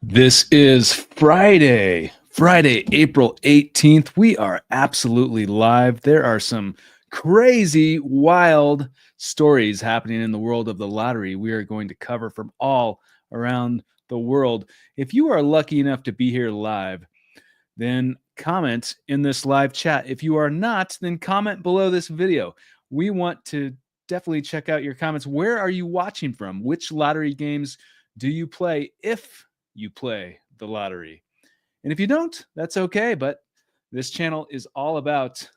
This is Friday, April 18th. We are absolutely live. There are some crazy, wild stories happening in the world of the lottery we are going to cover from all around the world. If you are lucky enough to be here live, then comment in this live chat. If you are not, then comment below this video. We want to definitely check out your comments. Where are you watching from? Which lottery games do you play if you play the lottery? And if you don't, that's okay. But this channel is all about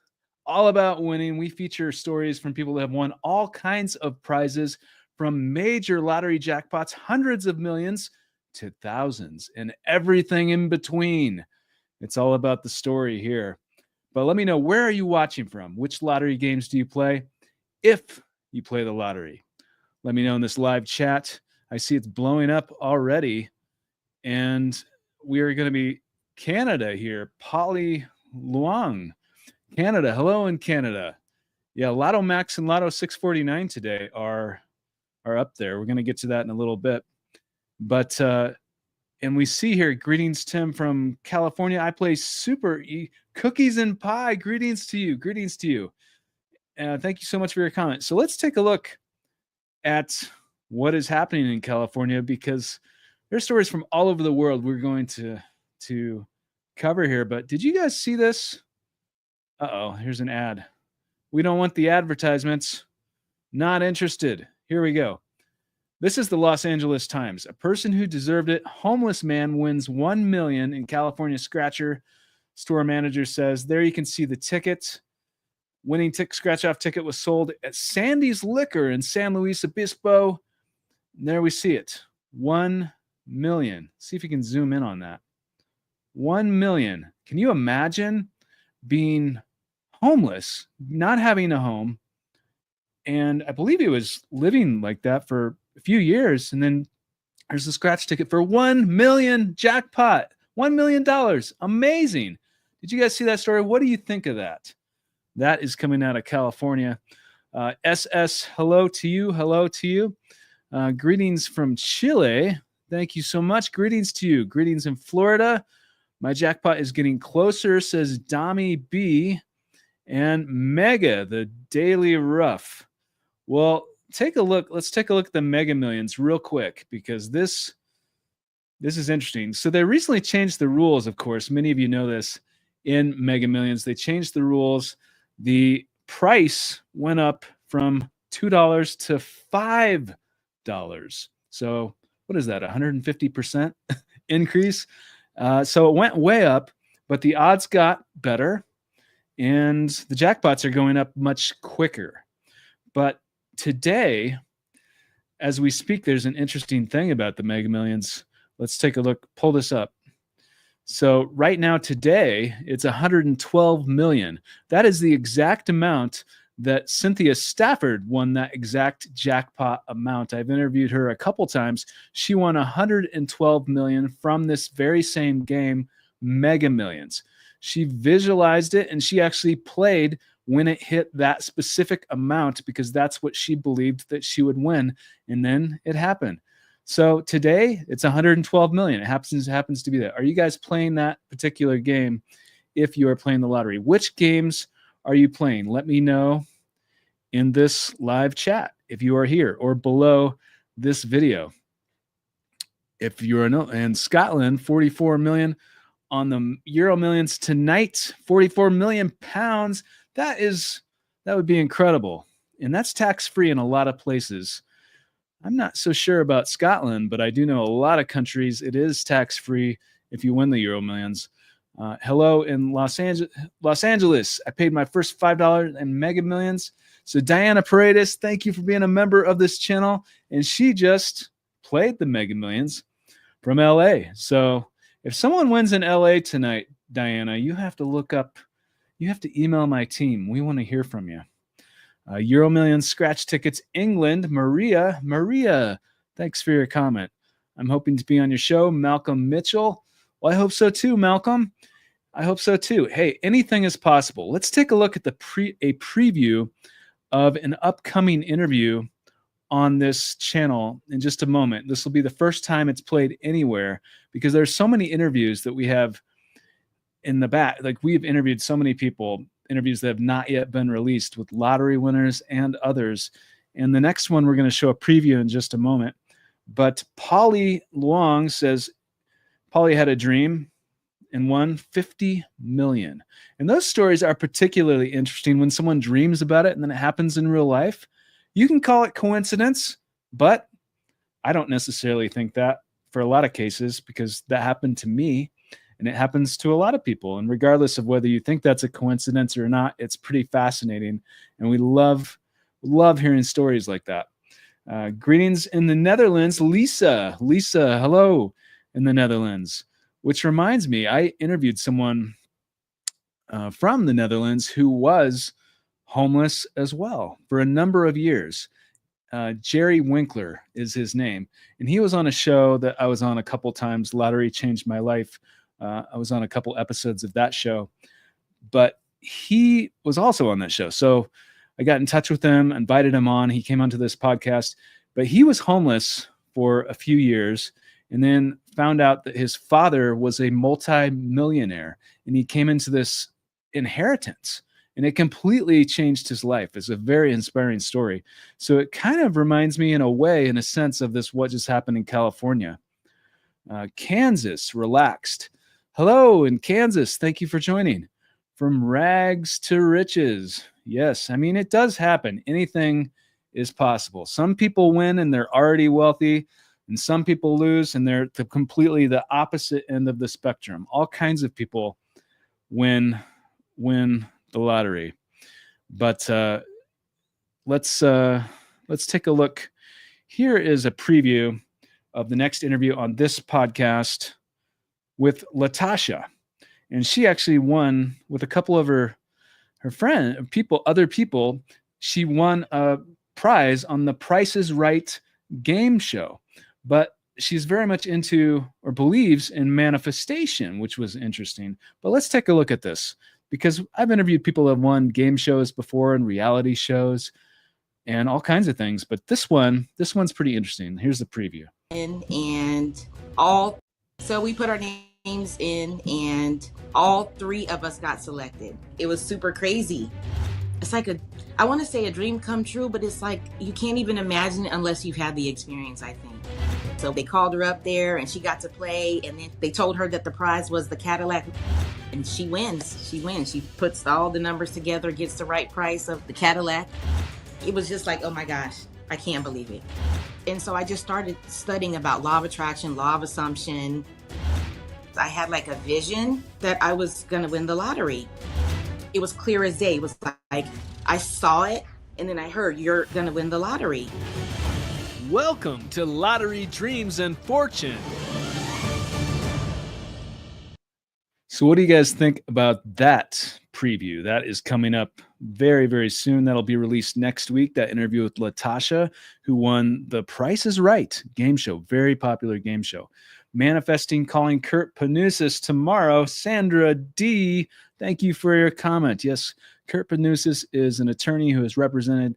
winning. We feature stories from people that have won all kinds of prizes, from major lottery jackpots, hundreds of millions, to thousands, and everything in between. It's all about the story here. But let me know, where are you watching from? Which lottery games do you play if you play the lottery? Let me know in this live chat. I see it's blowing up already. And we are going to be Canada here. Polly Luang, Canada. Hello in Canada. Yeah, Lotto Max and Lotto 649 today are up there. We're going to get to that in a little bit. But and we see here, greetings, Tim, from California. I play cookies and pie. Greetings to you. Greetings to you. Thank you so much for your comment. So let's take a look at what is happening in California, because there's stories from all over the world we're going to cover here. But did you guys see this? Uh-oh, here's an ad. We don't want the advertisements. Not interested. Here we go. This is the Los Angeles Times. A person who deserved it. Homeless man wins $1 million in California scratcher. Store manager says, there you can see the ticket. Winning scratch-off ticket was sold at Sandy's Liquor in San Luis Obispo. And there we see it. 1 million. See if you can zoom in on that. 1 million. Can you imagine being homeless, not having a home? And I believe he was living like that for a few years. And then there's a scratch ticket for 1 million jackpot. $1 million. Amazing. Did you guys see that story? What do you think of that? That is coming out of California. SS, hello to you. Hello to you. Greetings from Chile. Thank you so much. Greetings to you. Greetings in Florida. My jackpot is getting closer, says Dami B. And Mega, the Daily Rough. Well, take a look. Let's take a look at the Mega Millions real quick, because this is interesting. So they recently changed the rules, of course. Many of you know this. In Mega Millions, they changed the rules. The price went up from $2 to $5. So what is that, 150% increase? So it went way up, but the odds got better, and the jackpots are going up much quicker. But today, as we speak, there's an interesting thing about the Mega Millions. Let's take a look. Pull this up. So right now, today, it's 112 million. That is the exact amount that Cynthia Stafford won, that exact jackpot amount. I've interviewed her a couple times. She won 112 million from this very same game, Mega Millions. She visualized it, and she actually played when it hit that specific amount, because that's what she believed that she would win. And then it happened. So today it's 112 million. It happens to be that. Are you guys playing that particular game if you are playing the lottery? Which games are you playing? Let me know in this live chat if you are here, or below this video. If you're in Scotland, 44 million on the Euro Millions tonight, 44 million pounds. That would be incredible. And that's tax-free in a lot of places. I'm not so sure about Scotland, but I do know a lot of countries it is tax-free if you win the Euro Millions. Hello in Los Angeles. I paid my first $5 in Mega Millions. So Diana Paredes, thank you for being a member of this channel. And she just played the Mega Millions from LA. So if someone wins in LA tonight, Diana, you have to email my team. We want to hear from you. Euro Millions scratch tickets, England. Maria, thanks for your comment. I'm hoping to be on your show. Malcolm Mitchell. Well, I hope so too, Malcolm. I hope so too. Hey, anything is possible. Let's take a look at a preview of an upcoming interview on this channel in just a moment. This will be the first time it's played anywhere because there's so many interviews that we have in the back. Like we've interviewed so many people, interviews that have not yet been released with lottery winners and others. And the next one, we're going to show a preview in just a moment. But Polly Luong says Polly had a dream and won 50 million. And those stories are particularly interesting when someone dreams about it and then it happens in real life. You can call it coincidence, but I don't necessarily think that for a lot of cases because that happened to me and it happens to a lot of people. And regardless of whether you think that's a coincidence or not, it's pretty fascinating. And we love hearing stories like that. Greetings in the Netherlands, Lisa. Lisa, hello in the Netherlands. Which reminds me, I interviewed someone from the Netherlands who was homeless as well for a number of years. Jerry Winkler is his name. And he was on a show that I was on a couple times. Lottery Changed My Life. I was on a couple episodes of that show. But he was also on that show. So I got in touch with him, invited him on. He came onto this podcast. But he was homeless for a few years and then found out that his father was a multi-millionaire. And he came into this inheritance. And it completely changed his life. It's a very inspiring story. So it kind of reminds me in a way, in a sense, of this what just happened in California. Kansas, relaxed. Hello in Kansas. Thank you for joining. From rags to riches. Yes, I mean, it does happen. Anything is possible. Some people win and they're already wealthy, and some people lose and they're completely the opposite end of the spectrum. All kinds of people win the lottery. But let's take a look. Here is a preview of the next interview on this podcast with Latasha. And she actually won with a couple of her other people. She won a prize on the Price is Right game show. But she's very much into or believes in manifestation, which was interesting. But let's take a look at this. Because I've interviewed people that have won game shows before and reality shows and all kinds of things. But this one's pretty interesting. Here's the preview. So we put our names in and all three of us got selected. It was super crazy. It's like I want to say a dream come true, but it's like you can't even imagine it unless you've had the experience, I think. So they called her up there and she got to play, and then they told her that the prize was the Cadillac. And she wins. She puts all the numbers together, gets the right price of the Cadillac. It was just like, oh my gosh, I can't believe it. And so I just started studying about law of attraction, law of assumption. I had like a vision that I was going to win the lottery. It was clear as day. It was like I saw it and then I heard, you're going to win the lottery. Welcome to Lottery Dreams and Fortune. So what do you guys think about that preview? That is coming up very, very soon. That'll be released next week. That interview with Latasha, who won the Price is Right game show. Very popular game show. Manifesting calling Kurt Panousis tomorrow. Sandra D., thank you for your comment. Yes, Kurt Panousis is an attorney who has represented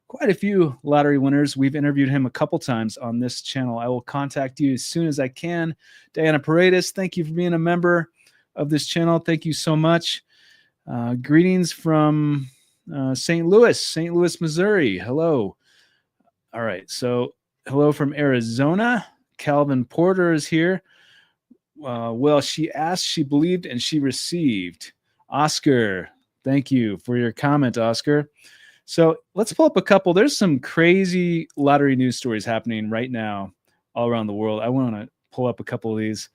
quite a few lottery winners. We've interviewed him a couple times on this channel. I will contact you as soon as I can. Diana Paredes, thank you for being a member of this channel. Thank you so much. Greetings from St. Louis, Missouri. Hello. All right. So hello from Arizona. Calvin Porter is here. Well, she asked, she believed, and she received. Oscar, thank you for your comment, Oscar. So let's pull up a couple. There's some crazy lottery news stories happening right now all around the world. I want to pull up a couple of these.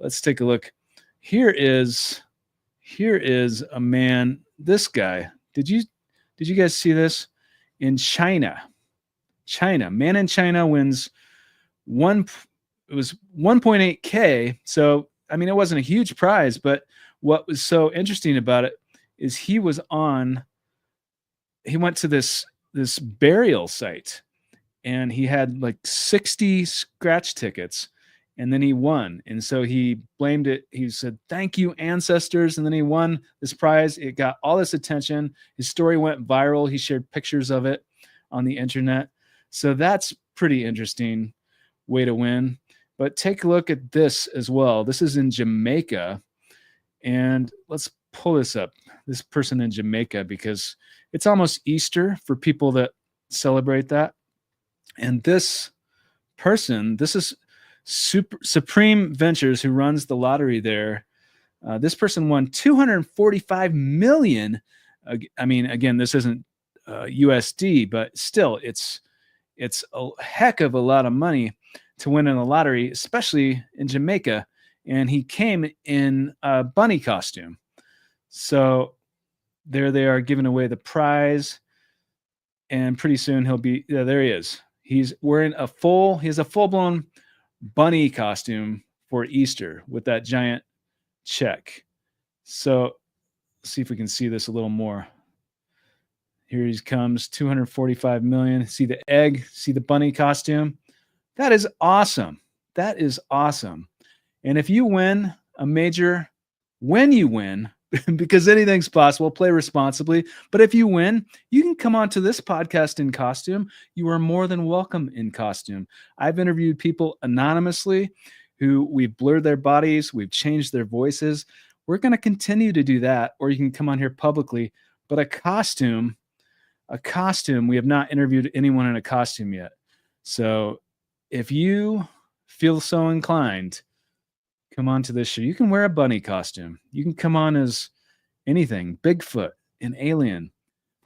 Let's take a look. Here is a man, this guy. Did you guys see this? In China, man in China wins it was 1.8K. So, I mean, it wasn't a huge prize, but what was so interesting about it is he went to this burial site and he had like 60 scratch tickets. And then he won. And so he blamed it. He said, thank you, ancestors. And then he won this prize. It got all this attention. His story went viral. He shared pictures of it on the internet. So that's pretty interesting way to win. But take a look at this as well. This is in Jamaica. And let's pull this up. This person in Jamaica, because it's almost Easter for people that celebrate that. And this person, this is Supreme Ventures, who runs the lottery there. This person won 245 million. I mean, again, this isn't USD, but still, it's a heck of a lot of money to win in the lottery, especially in Jamaica. And he came in a bunny costume. So there they are giving away the prize. And pretty soon he'll be, there he is. He's wearing he has a full-blown bunny costume for Easter with that giant check. So let's see if we can see this a little more. Here he comes, 245 million. See the egg, see the bunny costume. That is awesome. That is awesome. And if you win a major, when you win, because anything's possible, play responsibly. But if you win, you can come on to this podcast in costume. You are more than welcome in costume. I've interviewed people anonymously who we've blurred their bodies, we've changed their voices. We're going to continue to do that, or you can come on here publicly. But a costume, we have not interviewed anyone in a costume yet. So if you feel so inclined, come on to this show. You can wear a bunny costume. You can come on as anything, Bigfoot, an alien.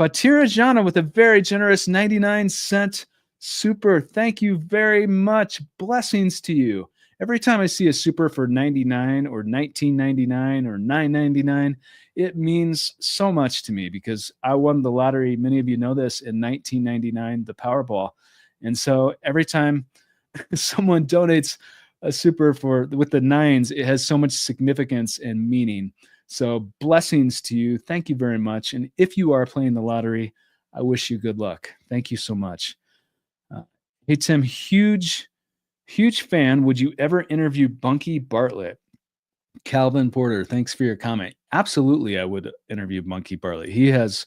Patira Jana with a very generous 99-cent super. Thank you very much. Blessings to you. Every time I see a super for 99 or 19.99 or 9.99, it means so much to me because I won the lottery. Many of you know this, in 1999, the Powerball. And so every time someone donates a super with the nines, it has so much significance and meaning. So blessings to you. Thank you very much. And if you are playing the lottery, I wish you good luck. Thank you so much. Hey, Tim, huge fan. Would you ever interview Bunky Bartlett? Calvin Porter, thanks for your comment. Absolutely, I would interview Bunky Bartlett. He has,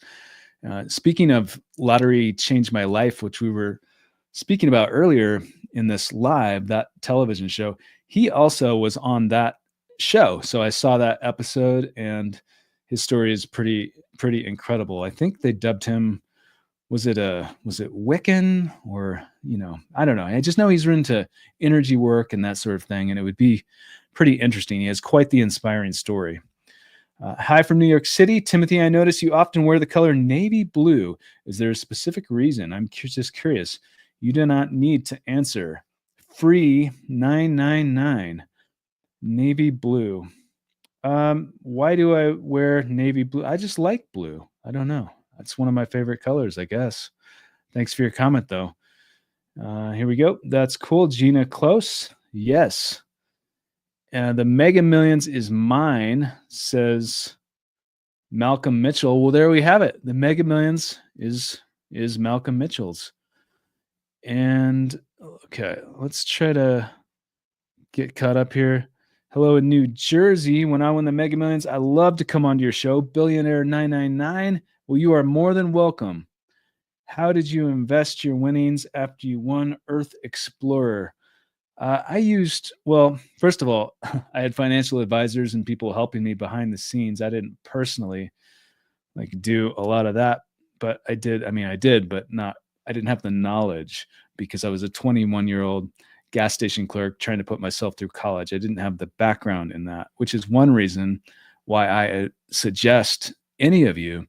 speaking of lottery changed my life, which we were speaking about earlier in this live, that television show, he also was on that show. So I saw that episode, and his story is pretty incredible. I think they dubbed him, was it Wiccan, or, I don't know. I just know he's into energy work and that sort of thing. And it would be pretty interesting. He has quite the inspiring story. Hi from New York City. Timothy, I notice you often wear the color navy blue. Is there a specific reason? I'm just curious. You do not need to answer. Free 999. Navy blue. Why do I wear navy blue? I just like blue. I don't know. That's one of my favorite colors, I guess. Thanks for your comment, though. Here we go. That's cool. Gina Close. Yes. The Mega Millions is mine, says Malcolm Mitchell. Well, there we have it. The Mega Millions is Malcolm Mitchell's. And okay, let's try to get caught up here. Hello in New Jersey. When I win the Mega Millions, I love to come onto your show. Billionaire 999. Well, you are more than welcome. How did you invest your winnings after you won Earth Explorer? First of all, I had financial advisors and people helping me behind the scenes. I didn't personally do a lot of that, but I did. I did, but I didn't have the knowledge because I was a 21-year-old gas station clerk trying to put myself through college. I didn't have the background in that, which is one reason why I suggest any of you,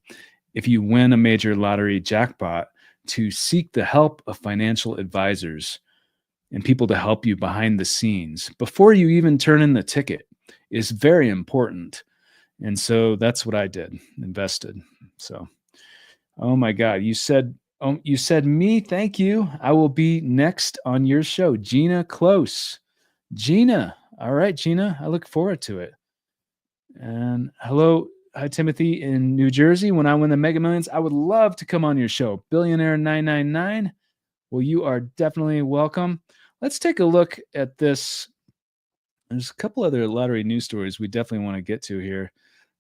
if you win a major lottery jackpot, to seek the help of financial advisors and people to help you behind the scenes before you even turn in the ticket is very important. And so that's what I did, invested. So, oh my God, you said me. Thank you. I will be next on your show. Gina Close. Gina. All right, Gina. I look forward to it. And hello. Hi, Timothy in New Jersey. When I win the Mega Millions, I would love to come on your show. Billionaire 999. Well, you are definitely welcome. Let's take a look at this. There's a couple other lottery news stories we definitely want to get to here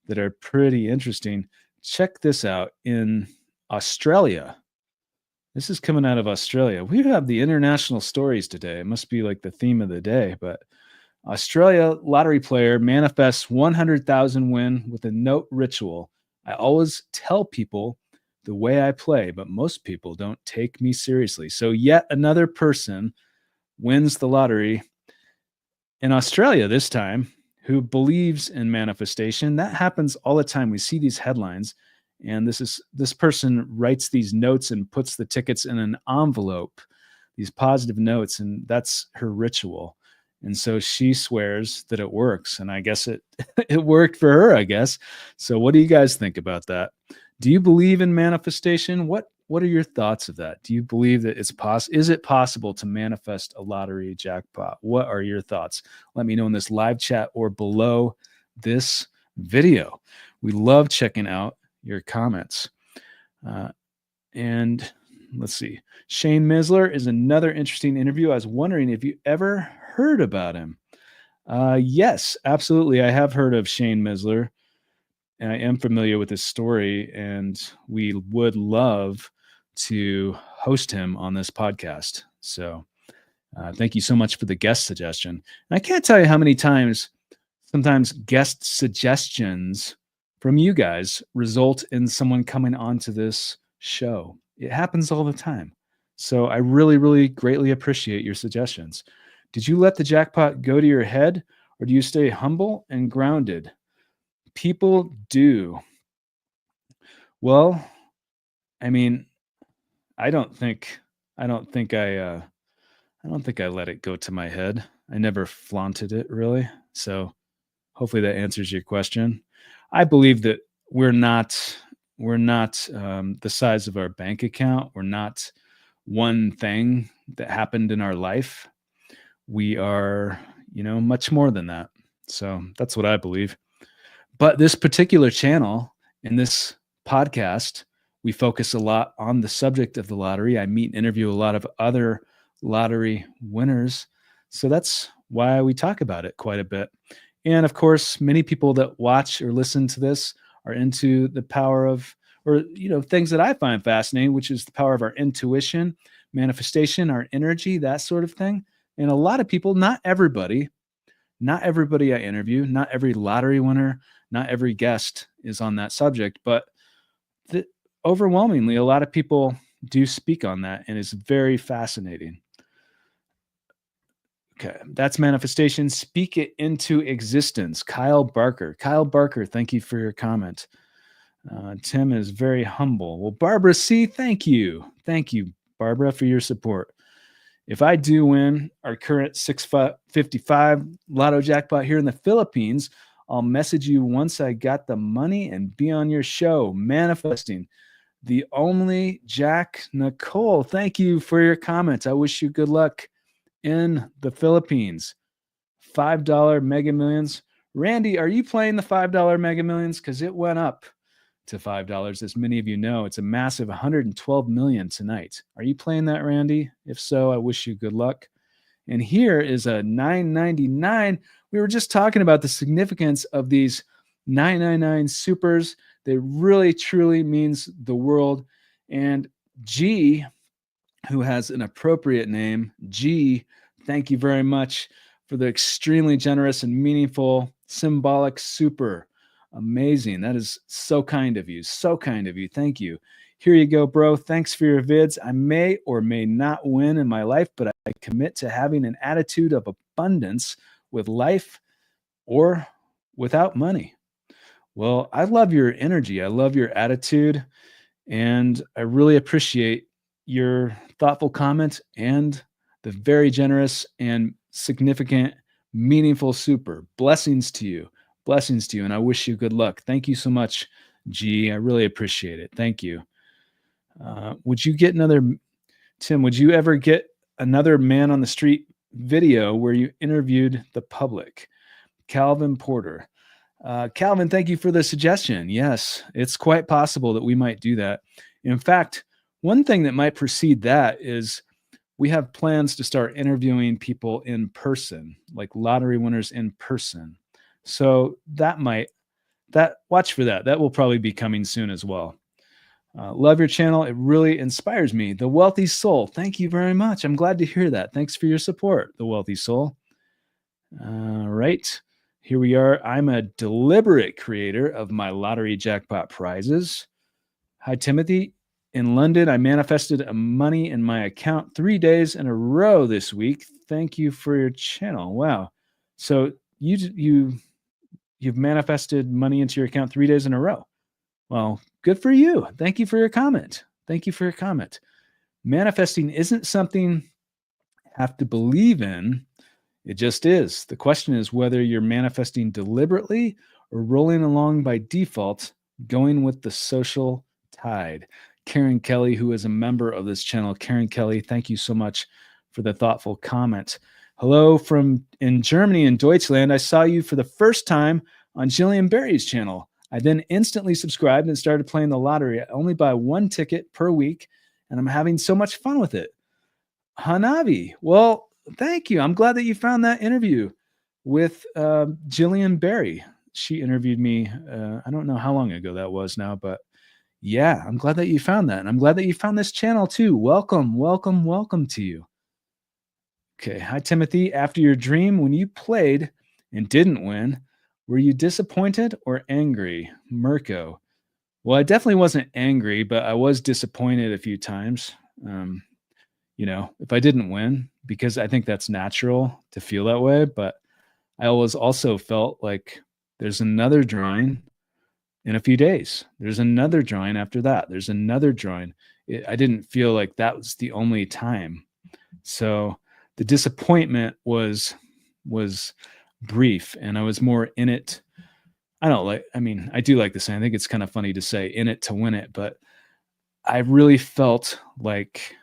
that are pretty interesting. Check this out. In Australia, This is coming out of Australia. We have the international stories today. It must be like the theme of the day, but Australia lottery player manifests 100,000 win with a note ritual. I always tell people the way I play, but most people don't take me seriously. So yet another person wins the lottery in Australia this time who believes in manifestation. That happens all the time. We see these headlines, and this person writes these notes and puts the tickets in an envelope, these positive notes, and that's her ritual. And so she swears that it works, and I guess it it worked for her, I guess. So what do you guys think about that? Do you believe in manifestation? What are your thoughts of that? Do you believe that is it possible to manifest a lottery jackpot? What are your thoughts? Let me know in this live chat or below this video. We love checking out your comments. And let's see. Shane Misler is another interesting interview. I was wondering if you ever heard about him. Yes, absolutely. I have heard of Shane Misler, and I am familiar with his story, and we would love to host him on this podcast. So thank you so much for the guest suggestion. And I can't tell you how many times sometimes guest suggestions from you guys result in someone coming onto this show. It happens all the time. So I really, really greatly appreciate your suggestions. Did you let the jackpot go to your head, or do you stay humble and grounded? People do. Well, I mean, I don't think I don't think I let it go to my head. I never flaunted it really. So hopefully that answers your question. I believe that we're not the size of our bank account. We're not one thing that happened in our life. We are, much more than that. So that's what I believe. But this particular channel in this podcast, we focus a lot on the subject of the lottery. I meet and interview a lot of other lottery winners. So that's why we talk about it quite a bit. And of course, many people that watch or listen to this are into the power of, or, things that I find fascinating, which is the power of our intuition, manifestation, our energy, that sort of thing. And a lot of people, not everybody I interview, not every lottery winner, not every guest is on that subject, but overwhelmingly, a lot of people do speak on that, and it's very fascinating. Okay, that's manifestation. Speak it into existence. Kyle Barker, thank you for your comment. Tim is very humble. Well, Barbara C., thank you, Barbara, for your support. If I do win our current 655 lotto jackpot here in the Philippines, I'll message you once I got the money and be on your show. Manifesting. The only Jack Nicole. Thank you for your comments. I wish you good luck in the Philippines. $5 Mega Millions. Randy, are you playing the $5 Mega Millions? Because it went up to $5. As many of you know, it's a massive 112 million tonight. Are you playing that, Randy? If so, I wish you good luck. And here is a $9.99. We were just talking about the significance of these 999 supers. They really, truly means the world. And G, who has an appropriate name, G, thank you very much for the extremely generous and meaningful symbolic super. Amazing. That is so kind of you. So kind of you. Thank you. Here you go, bro. Thanks for your vids. I may or may not win in my life, but I commit to having an attitude of abundance with life or without money. Well, I love your energy. I love your attitude. And I really appreciate your thoughtful comment and the very generous and significant, meaningful super. Blessings to you. Blessings to you. And I wish you good luck. Thank you so much, G. I really appreciate it. Thank you. Would you get Tim, would you ever get another man on the street video where you interviewed the public? Calvin Porter. Calvin, thank you for the suggestion. Yes, it's quite possible that we might do that. In fact, one thing that might precede that is we have plans to start interviewing people in person, like lottery winners in person. So watch for that. That will probably be coming soon as well. Love your channel. It really inspires me. The Wealthy Soul. Thank you very much. I'm glad to hear that. Thanks for your support, The Wealthy Soul. All right. Here we are. I'm a deliberate creator of my lottery jackpot prizes. Hi, Timothy. In London, I manifested money in my account 3 days in a row this week. Thank you for your channel. Wow. So you've manifested money into your account 3 days in a row. Well, good for you. Thank you for your comment. Thank you for your comment. Manifesting isn't something you have to believe in. It just is. The question is whether you're manifesting deliberately or rolling along by default, going with the social tide. Karen Kelly, who is a member of this channel. Karen Kelly, thank you so much for the thoughtful comment. Hello from in Germany, in Deutschland. I saw you for the first time on Jillian Berry's channel. I then instantly subscribed and started playing the lottery. I only buy 1 ticket per week, and I'm having so much fun with it. Hanavi, well, thank you. I'm glad that you found that interview with Jillian Berry. She interviewed me. I don't know how long ago that was now, but yeah, I'm glad that you found that. And I'm glad that you found this channel too. Welcome, welcome, welcome to you. Okay. Hi, Timothy. After your dream, when you played and didn't win, were you disappointed or angry? Mirko. Well, I definitely wasn't angry, but I was disappointed a few times. If I didn't win, because I think that's natural to feel that way. But I always also felt like there's another drawing in a few days. There's another drawing after that. There's another drawing. I didn't feel like that was the only time. So the disappointment was brief, and I was more in it. I do like to say, I think it's kind of funny to say in it to win it, but I really felt like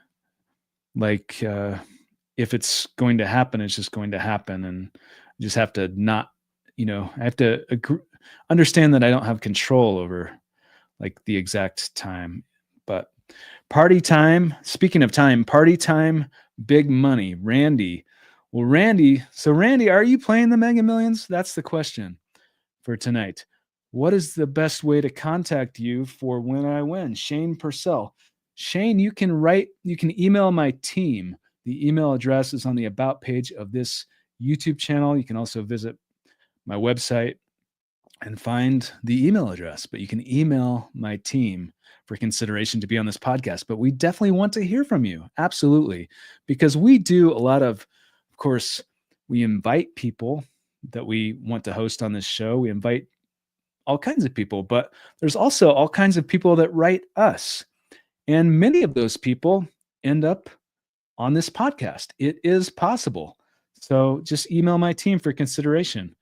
if it's going to happen, it's just going to happen. And I just have to not, I have to understand that I don't have control over like the exact time. But party time, speaking of time, party time, big money, Randy. Well, Randy, are you playing the Mega Millions? That's the question for tonight. What is the best way to contact you for when I win? Shane Purcell. Shane, you can email my team. The email address is on the about page of this YouTube channel. You can also visit my website and find the email address, but you can email my team for consideration to be on this podcast. But we definitely want to hear from you. Absolutely. Because we do a lot of course, we invite people that we want to host on this show. We invite all kinds of people, but there's also all kinds of people that write us. And many of those people end up on this podcast. It is possible. So just email my team for consideration.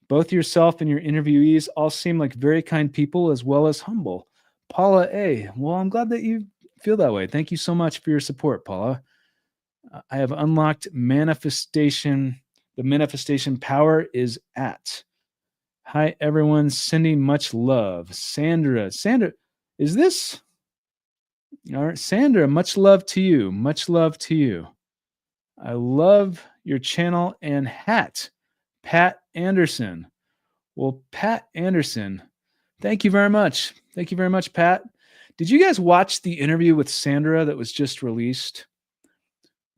Both yourself and your interviewees all seem like very kind people as well as humble. Paula A. Well, I'm glad that you feel that way. Thank you so much for your support, Paula. I have unlocked manifestation. The manifestation power is at. Hi, everyone. Sending much love. Sandra, is this? All right, Sandra, much love to you. Much love to you. I love your channel and hat. Pat Anderson. Well, Pat Anderson, thank you very much. Thank you very much, Pat. Did you guys watch the interview with Sandra that was just released?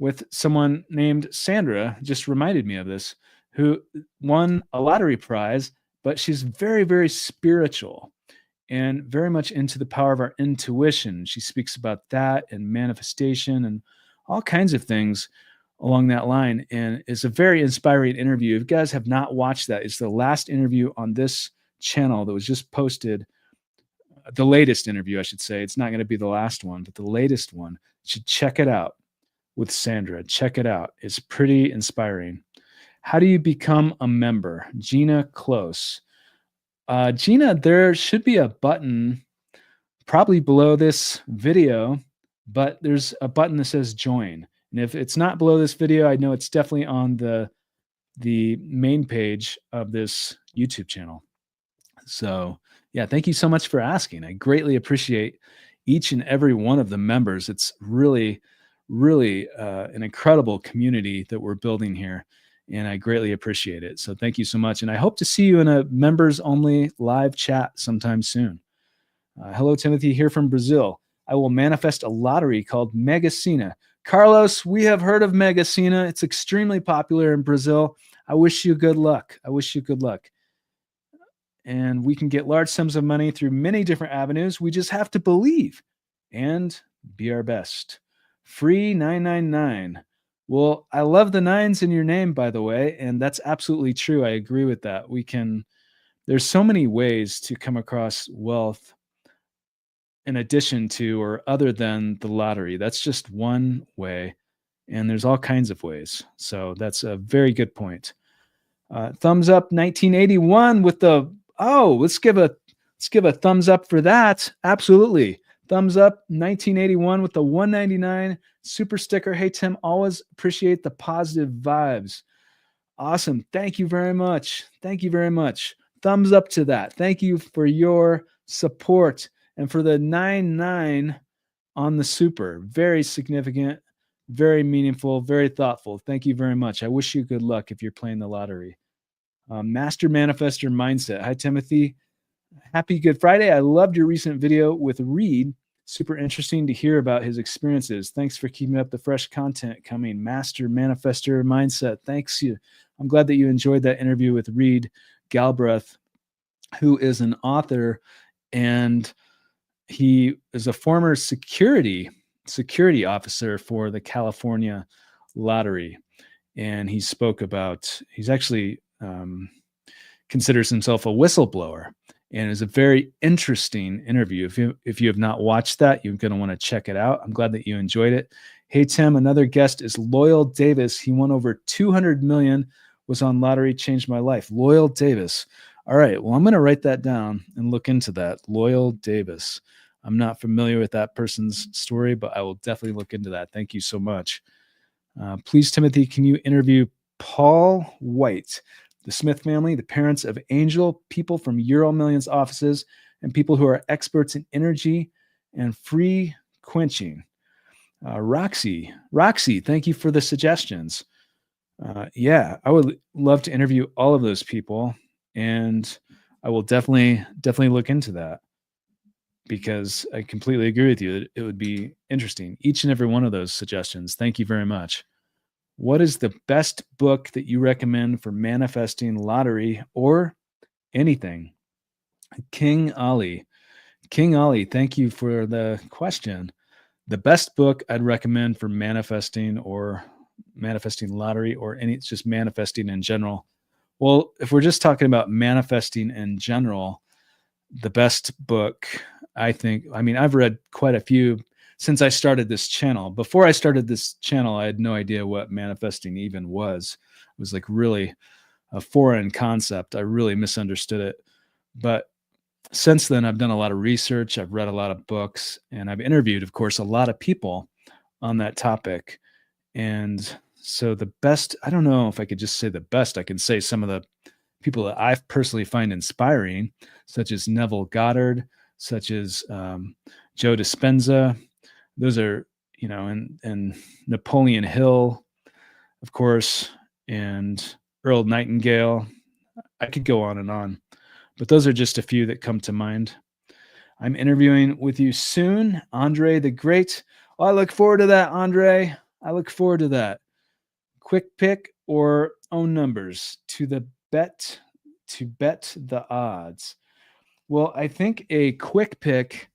With someone named Sandra, just reminded me of this, who won a lottery prize, but she's very, very spiritual and very much into the power of our intuition. She speaks about that and manifestation and all kinds of things along that line. And it's a very inspiring interview. If you guys have not watched that, it's the last interview on this channel that was just posted. The latest interview, I should say. It's not going to be the last one, but the latest one. You should check it out with Sandra. Check it out. It's pretty inspiring. How do you become a member? Gina Close. Gina, there should be a button probably below this video, but there's a button that says join. And if it's not below this video, I know it's definitely on the main page of this YouTube channel. So yeah, thank you so much for asking. I greatly appreciate each and every one of the members. It's really an incredible community that we're building here, and I greatly appreciate it. So thank you so much. And I hope to see you in a members only live chat sometime soon. Hello, Timothy, here from Brazil. I will manifest a lottery called Mega Sena. Carlos, we have heard of Mega Sena. It's extremely popular in Brazil. I wish you good luck. I wish you good luck. And we can get large sums of money through many different avenues. We just have to believe and be our best. Free 999. Well, I love the nines in your name, by the way, and that's absolutely true. I agree with that. There's so many ways to come across wealth in addition to or other than the lottery. That's just one way, and there's all kinds of ways. So that's a very good point. Thumbs up 1981 with the let's give a thumbs up for that. Absolutely. Thumbs up 1981 with the 199 super sticker. Hey Tim, always appreciate the positive vibes. Awesome. Thank you very much. Thank you very much. Thumbs up to that. Thank you for your support and for the 99 on the super. Very significant, very meaningful, very thoughtful. Thank you very much. I wish you good luck if you're playing the lottery. Master Manifester Mindset. Hi, Timothy. Happy Good Friday. I loved your recent video with Reed. Super interesting to hear about his experiences. Thanks for keeping up the fresh content coming. Master Manifester Mindset. Thanks you. I'm glad that you enjoyed that interview with Reed Galbraith, who is an author, and he is a former security officer for the California Lottery. And he spoke about, he's actually considers himself a whistleblower, and is a very interesting interview. If you have not watched that, you're going to want to check it out. I'm glad that you enjoyed it. Hey Tim, another guest is Loyal Davis. He won over 200 million, was on Lottery Changed My Life. Loyal Davis. All right, well, I'm going to write that down and look into that. Loyal Davis. I'm not familiar with that person's story, but I will definitely look into that. Thank you so much. Please, Timothy, can you interview Paul White, the Smith family, the parents of Angel, people from Euro Millions offices, and people who are experts in energy and free quenching. Roxy, thank you for the suggestions. Yeah, I would love to interview all of those people, and I will definitely look into that, because I completely agree with you that it would be interesting. Each and every one of those suggestions. Thank you very much. What is the best book that you recommend for manifesting lottery or anything? King Ali, thank you for the question. The best book I'd recommend for manifesting lottery or it's just manifesting in general. Well, if we're just talking about manifesting in general, the best book, I've read quite a few since I started this channel. Before I started this channel, I had no idea what manifesting even was. It was like really a foreign concept. I really misunderstood it. But since then, I've done a lot of research. I've read a lot of books, and I've interviewed, of course, a lot of people on that topic. And so the best, I don't know if I could just say the best. I can say some of the people that I personally find inspiring, such as Neville Goddard, such as Joe Dispenza. Those are, and Napoleon Hill, of course, and Earl Nightingale. I could go on, but those are just a few that come to mind. I'm interviewing with you soon, Andre the Great. Oh, I look forward to that, Andre. I look forward to that. Quick pick or own numbers to bet the odds. Well, I think a quick pick,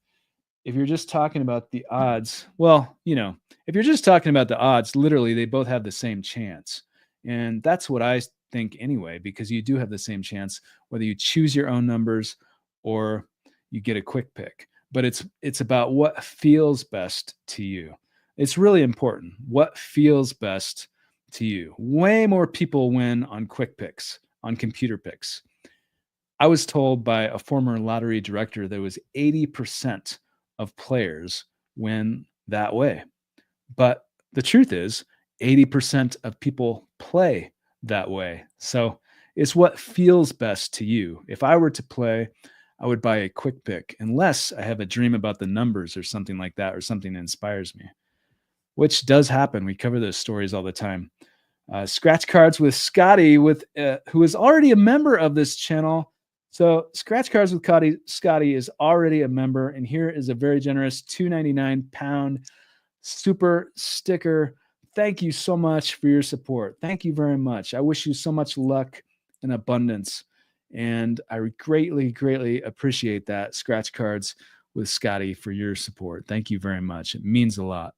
if you're just talking about the odds, if you're just talking about the odds, literally they both have the same chance. And that's what I think anyway, because you do have the same chance whether you choose your own numbers or you get a quick pick. But it's about what feels best to you. It's really important. What feels best to you. Way more people win on quick picks, on computer picks. I was told by a former lottery director there was 80% of players win that way. But the truth is 80% of people play that way. So it's what feels best to you. If I were to play, I would buy a quick pick, unless I have a dream about the numbers or something like that, or something that inspires me, which does happen. We cover those stories all the time. Scratch cards with Scotty, who is already a member of this channel. So Scratch Cards with Scotty is already a member, and here is a very generous £2.99 super sticker. Thank you so much for your support. Thank you very much. I wish you so much luck and abundance, and I greatly, greatly appreciate that, Scratch Cards with Scotty, for your support. Thank you very much. It means a lot.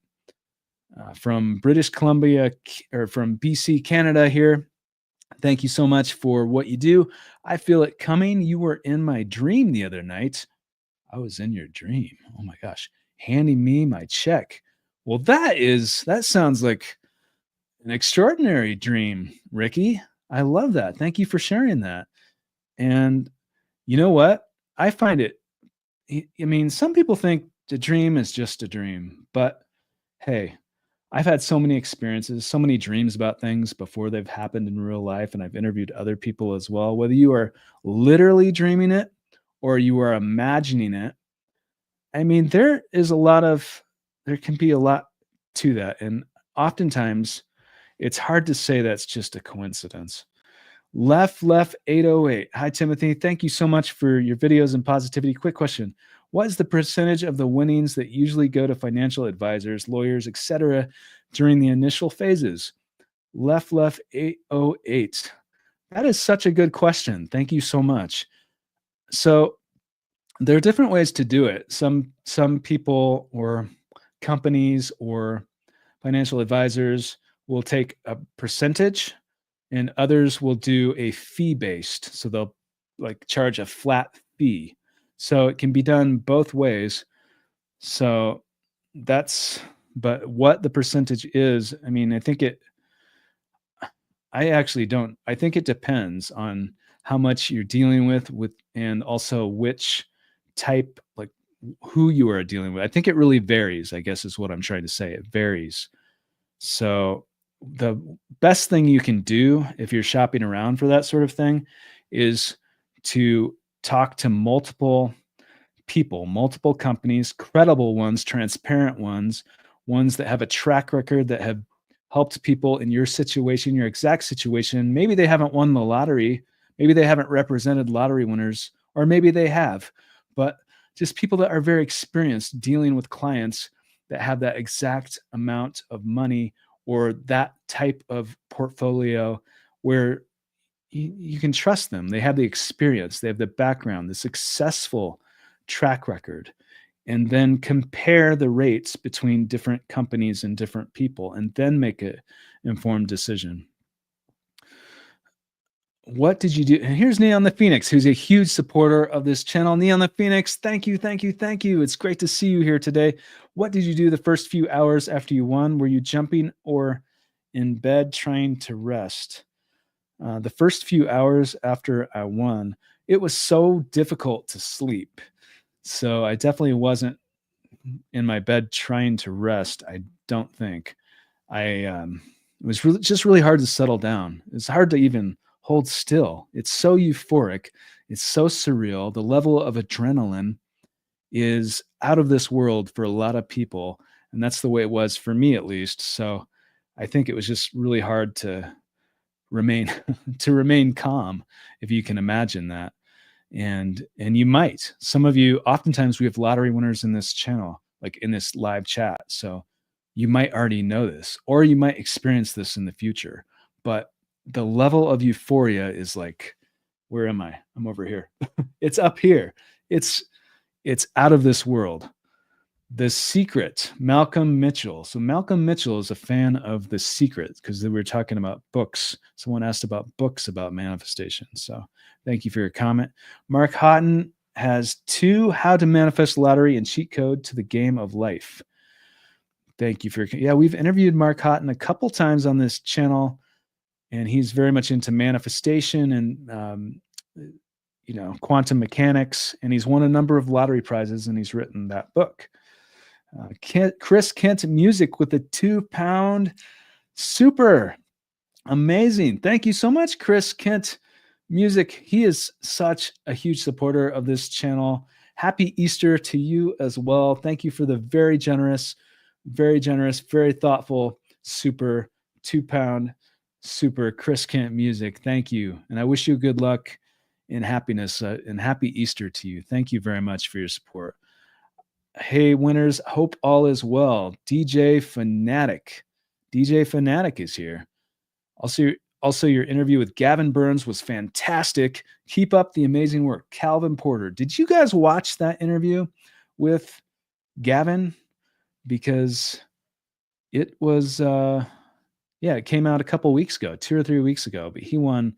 From British Columbia, or from BC, Canada here. Thank you so much for what you do. I feel it coming. You were in my dream the other night. I was in your dream. Oh my gosh. Handing me my check. Well, that sounds like an extraordinary dream, Ricky. I love that. Thank you for sharing that. And you know what? I find it, I mean, some people think the dream is just a dream, but hey, I've had so many experiences, so many dreams about things before they've happened in real life. And I've interviewed other people as well. Whether you are literally dreaming it or you are imagining it, I mean, there can be a lot to that. And oftentimes it's hard to say that's just a coincidence. Left 808. Hi, Timothy. Thank you so much for your videos and positivity. Quick question. What is the percentage of the winnings that usually go to financial advisors, lawyers, etc., during the initial phases? Left 808. That is such a good question. Thank you so much. So there are different ways to do it. Some people or companies or financial advisors will take a percentage, and others will do a fee-based. So they'll like charge a flat fee. So it can be done both ways. So but what the percentage is, I mean, I think it depends on how much you're dealing with, and also which type, like who you are dealing with. I think it really varies, I guess is what I'm trying to say. It varies. So the best thing you can do if you're shopping around for that sort of thing is to talk to multiple people, multiple companies, credible ones, transparent ones that have a track record, that have helped people in your situation, your exact situation. Maybe they haven't won the lottery. Maybe they haven't represented lottery winners, or maybe they have, but just people that are very experienced dealing with clients that have that exact amount of money or that type of portfolio where you can trust them. They have the experience, they have the background, the successful track record, and then compare the rates between different companies and different people, and then make an informed decision. What did you do? And here's Neon the Phoenix, who's a huge supporter of this channel. Neon the Phoenix, thank you, thank you, thank you. It's great to see you here today. What did you do the first few hours after you won? Were you jumping or in bed trying to rest? The first few hours after I won, it was so difficult to sleep. So I definitely wasn't in my bed trying to rest. I don't think. It was just really hard to settle down. It's hard to even hold still. It's so euphoric. It's so surreal. The level of adrenaline is out of this world for a lot of people. And that's the way it was for me, at least. So I think it was just really hard to remain calm, if you can imagine that. And you might. Some of you, oftentimes we have lottery winners in this channel, like in this live chat. So you might already know this, or you might experience this in the future. But the level of euphoria is like, where am I? I'm over here. It's up here. It's out of this world. The Secret, Malcolm Mitchell. So Malcolm Mitchell is a fan of The Secret because they were talking about books. Someone asked about books about manifestation. So thank you for your comment. Mark Houghton has 2 How to Manifest Lottery and Cheat Code to the Game of Life. Thank you for we've interviewed Mark Houghton a couple times on this channel, and he's very much into manifestation and quantum mechanics, and he's won a number of lottery prizes, and he's written that book. Chris Kent Music with a £2 super. Amazing. Thank you so much, Chris Kent Music. He is such a huge supporter of this channel. Happy Easter to you as well. Thank you for the very generous, very thoughtful super £2 super, Chris Kent Music. Thank you. And I wish you good luck and happiness, and happy Easter to you. Thank you very much for your support. Hey, winners, hope all is well. DJ Fanatic is here. Also, your interview with Gavin Burns was fantastic. Keep up the amazing work. Calvin Porter. Did you guys watch that interview with Gavin? Because it was, it came out a couple weeks ago, 2 or 3 weeks ago, but he won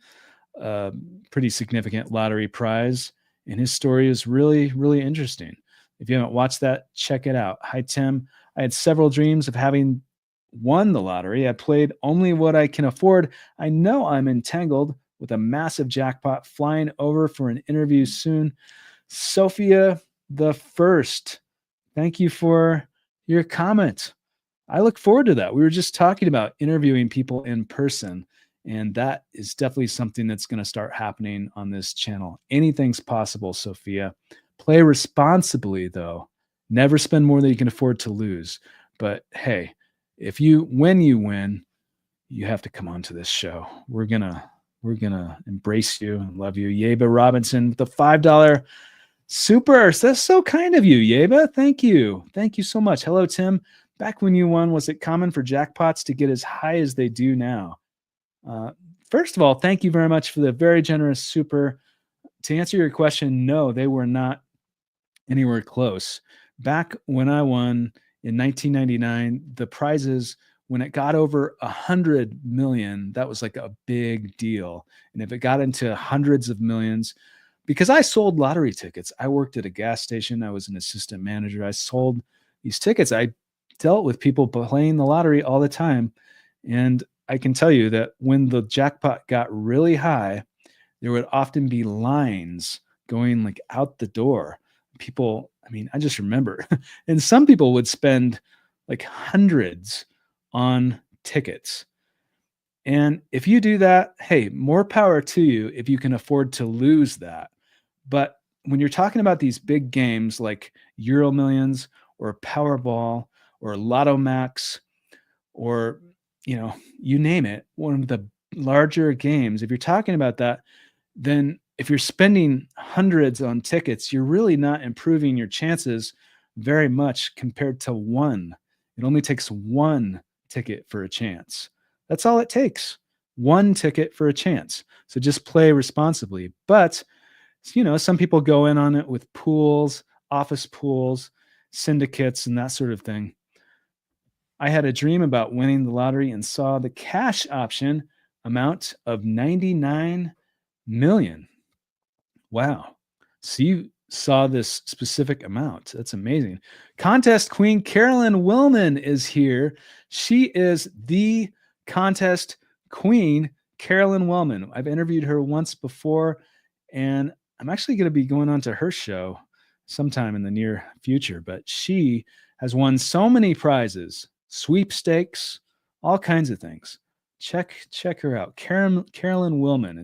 a pretty significant lottery prize, and his story is really, really interesting. If you haven't watched that, check it out. Hi, Tim. I had several dreams of having won the lottery. I played only what I can afford. I know I'm entangled with a massive jackpot flying over for an interview soon. Sophia the First, thank you for your comment. I look forward to that. We were just talking about interviewing people in person, and that is definitely something that's going to start happening on this channel. Anything's possible, Sophia. Play responsibly, though. Never spend more than you can afford to lose. But hey, when you win, you have to come on to this show. We're gonna embrace you and love you. Yeba Robinson with the $5 super. That's so kind of you, Yeba. Thank you so much. Hello, Tim. Back when you won, was it common for jackpots to get as high as they do now? First of all, thank you very much for the very generous super. To answer your question, no, they were not anywhere close. Back when I won in 1999, the prizes, when it got over 100 million, that was like a big deal. And if it got into hundreds of millions, because I sold lottery tickets, I worked at a gas station. I was an assistant manager. I sold these tickets. I dealt with people playing the lottery all the time. And I can tell you that when the jackpot got really high, there would often be lines going like out the door. People, I just remember, and some people would spend like hundreds on tickets. And if you do that, hey, more power to you if you can afford to lose that. But when you're talking about these big games like Euro Millions or Powerball or Lotto Max or, you name it, one of the larger games, if you're talking about that, then if you're spending hundreds on tickets, you're really not improving your chances very much compared to one. It only takes one ticket for a chance. That's all it takes. One ticket for a chance. So just play responsibly. But, some people go in on it with pools, office pools, syndicates, and that sort of thing. I had a dream about winning the lottery and saw the cash option amount of 99 million. Wow. So you saw this specific amount. That's amazing. Contest Queen Carolyn Willman is here. She is the contest queen, Carolyn Willman. I've interviewed her once before, and I'm actually going to be going on to her show sometime in the near future. But she has won so many prizes, sweepstakes, all kinds of things. Check her out. Carolyn Willman.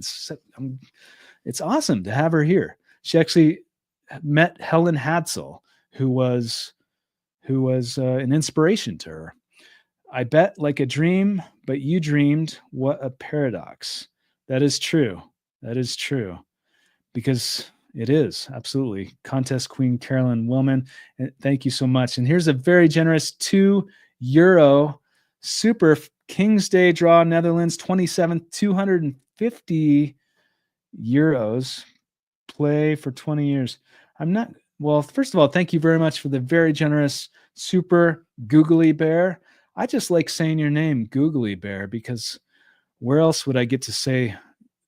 It's awesome to have her here. She actually met Helen Hadsel, who was an inspiration to her. I bet like a dream, but you dreamed. What a paradox. That is true. Because it is, absolutely. Contest Queen Carolyn Willman. And thank you so much. And here's a very generous €2 super King's Day draw, Netherlands, 27th, 250 euros. Play for 20 years. First of all, thank you very much for the very generous super Googly Bear. I just like saying your name, Googly Bear, because where else would I get to say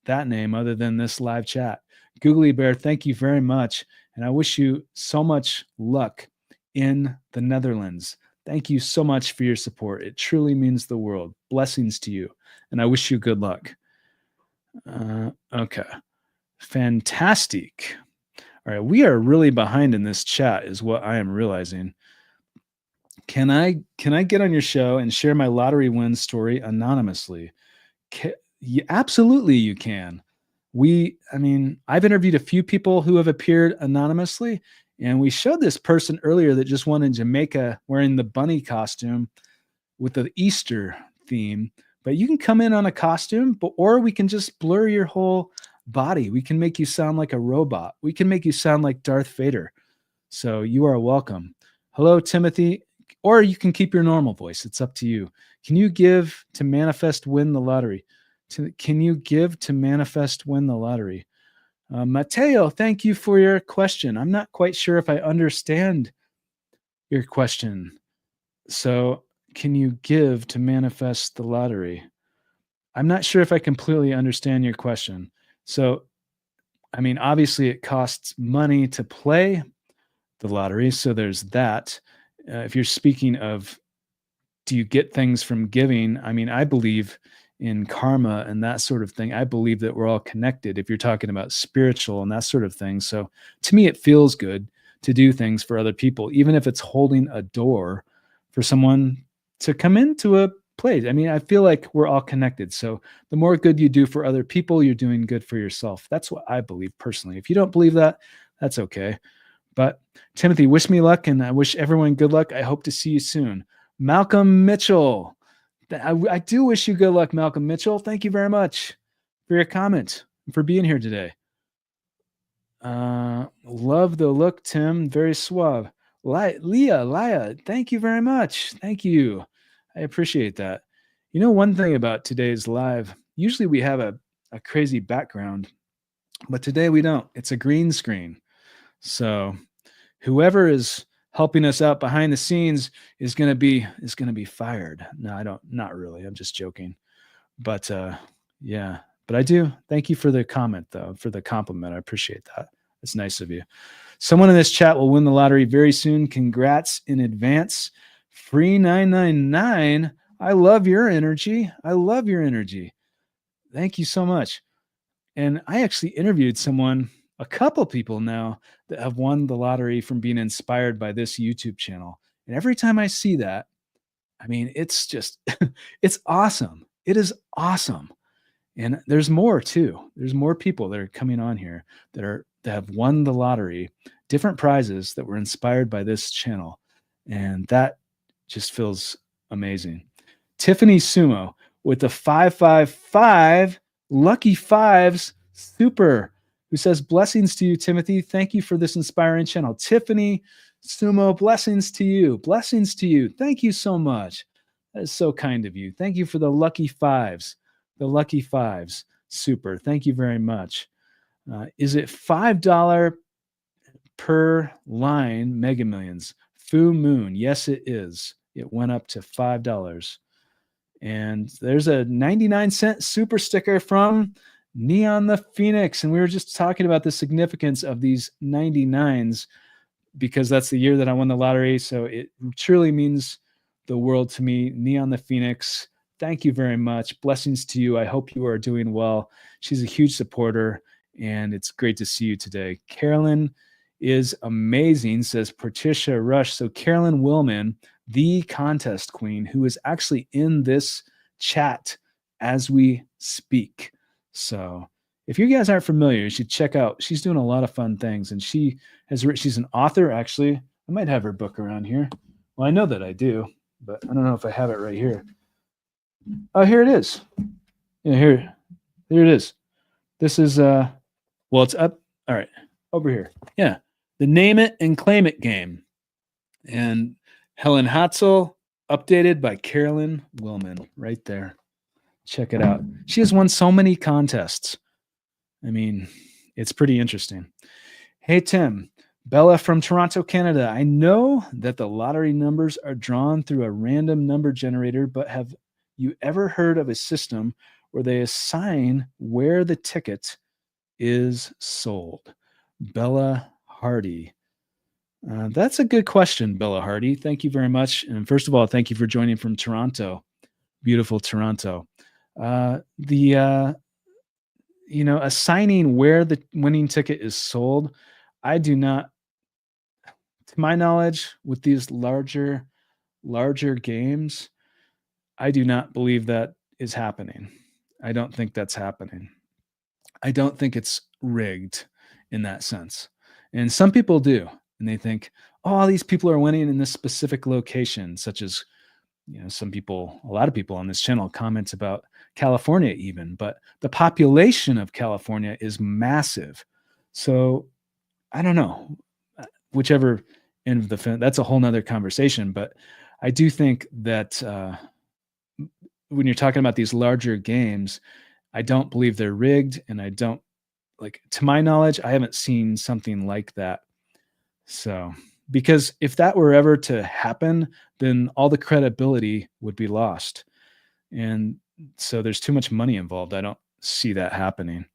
that name other than this live chat? Googly Bear, thank you very much. And I wish you so much luck in the Netherlands. Thank you so much for your support. It truly means the world. Blessings to you. And I wish you good luck. Okay. Fantastic. All right. We are really behind in this chat is what I am realizing. Can I get on your show and share my lottery win story anonymously? Absolutely you can. I've interviewed a few people who have appeared anonymously, and we showed this person earlier that just won in Jamaica wearing the bunny costume with the Easter theme. But you can come in on a costume, or we can just blur your whole body. We can make you sound like a robot. We can make you sound like Darth Vader. So you are welcome. Hello, Timothy. Or you can keep your normal voice. It's up to you. Can you give to manifest win the lottery? Can you give to manifest win the lottery? Mateo, thank you for your question. I'm not quite sure if I understand your question. So, can you give to manifest the lottery? I'm not sure if I completely understand your question. So, I mean, obviously, it costs money to play the lottery. So, there's that. If you're speaking of, do you get things from giving? I mean, I believe in karma and that sort of thing. I believe that we're all connected if you're talking about spiritual and that sort of thing. So, to me, it feels good to do things for other people, even if it's holding a door for someone to come into a place. I mean, I feel like we're all connected. So the more good you do for other people, you're doing good for yourself. That's what I believe personally. If you don't believe that, that's okay. But Timothy, wish me luck, and I wish everyone good luck. I hope to see you soon. Malcolm Mitchell. I do wish you good luck, Malcolm Mitchell. Thank you very much for your comment and for being here today. Love the look, Tim. Very suave. Leah, thank you very much. Thank you. I appreciate that. You know, one thing about today's live, usually we have a crazy background, but today we don't. It's a green screen. So whoever is helping us out behind the scenes is going to be fired. No, not really. I'm just joking. But yeah, but I do. Thank you for the comment, though, for the compliment. I appreciate that. It's nice of you. Someone in this chat will win the lottery very soon. Congrats in advance. Free 999. I love your energy. I love your energy. Thank you so much. And I actually interviewed a couple people now that have won the lottery from being inspired by this YouTube channel. And every time I see that, I mean, it's just, it's awesome. It is awesome. And there's more too. There's more people that are coming on here that have won the lottery, different prizes that were inspired by this channel. And that just feels amazing. Tiffany Sumo with the 555 lucky fives super, who says, blessings to you, Timothy. Thank you for this inspiring channel. Tiffany Sumo, blessings to you. Blessings to you. Thank you so much. That is so kind of you. Thank you for the lucky fives. The lucky fives. Super. Thank you very much. Is it $5 per line Mega Millions? Fu Moon. Yes, it is. It went up to $5. And there's a 99-cent super sticker from Neon the Phoenix. And we were just talking about the significance of these 99s because that's the year that I won the lottery. So it truly means the world to me. Neon the Phoenix, thank you very much. Blessings to you. I hope you are doing well. She's a huge supporter, and it's great to see you today. Carolyn is amazing, says Patricia Rush. So Carolyn Willman, the contest queen, who is actually in this chat as we speak. So if you guys aren't familiar, you should check out. She's doing a lot of fun things, and she's an author, actually. I might have her book around here. Well, I know that I do, but I don't know if I have it right here. Oh, here it is. Yeah, here it is. This is well, it's up. All right, over here. Yeah, the Name It and Claim It game, and Helen Hatzel, updated by Carolyn Willman, right there. Check it out. She has won so many contests. I mean, it's pretty interesting. Hey, Tim. Bella from Toronto, Canada. I know that the lottery numbers are drawn through a random number generator, but have you ever heard of a system where they assign where the ticket is sold? Bella Hardy. That's a good question, Bella Hardy. Thank you very much. And first of all, thank you for joining from Toronto. Beautiful Toronto. Assigning where the winning ticket is sold, I do not, to my knowledge, with these larger games, I do not believe that is happening. I don't think that's happening. I don't think it's rigged in that sense. And some people do. And they think, oh, all these people are winning in this specific location, such as, a lot of people on this channel comment about California even, but the population of California is massive. So I don't know, whichever end of the fence, that's a whole nother conversation. But I do think that when you're talking about these larger games, I don't believe they're rigged, and I don't, like, to my knowledge, I haven't seen something like that. So, because if that were ever to happen, then all the credibility would be lost. And so there's too much money involved. I don't see that happening.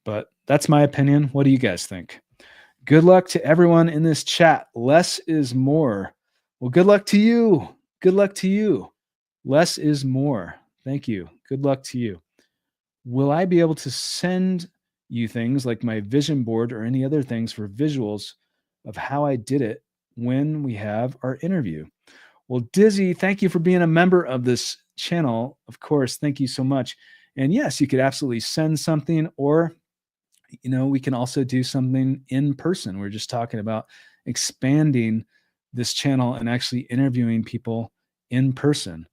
But that's my opinion. What do you guys think? Good luck to everyone in this chat. Less is more. Well, good luck to you. Good luck to you. Less is more. Thank you. Good luck to you. Will I be able to send you things like my vision board or any other things for visuals of how I did it when we have our interview? Well, Dizzy, thank you for being a member of this channel. Of course, thank you so much. And yes, you could absolutely send something, or we can also do something in person. We're just talking about expanding this channel and actually interviewing people in person.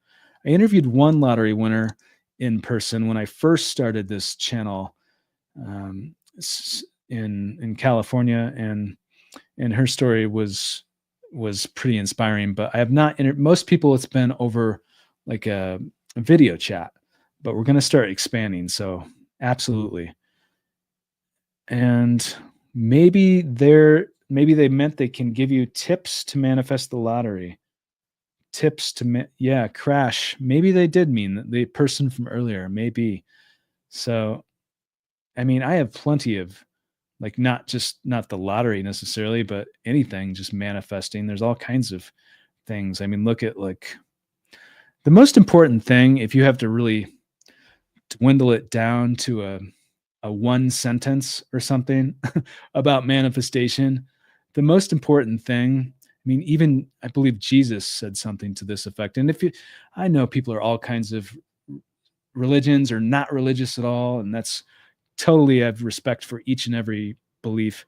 I interviewed one lottery winner in person when I first started this channel in California, and her story was pretty inspiring. But I have not most people, it's been over like a video chat, but we're going to start expanding. So absolutely. And maybe they meant they can give you tips to manifest the lottery. Tips to Crash. Maybe they did mean the person from earlier, maybe. So, I mean, I have plenty of, like, not the lottery necessarily, but anything, just manifesting. There's all kinds of things. I mean, look at, like, the most important thing, if you have to really dwindle it down to a one sentence or something about manifestation, the most important thing, I mean, even I believe Jesus said something to this effect. And I know people are all kinds of religions or not religious at all, and that's totally, I have respect for each and every belief,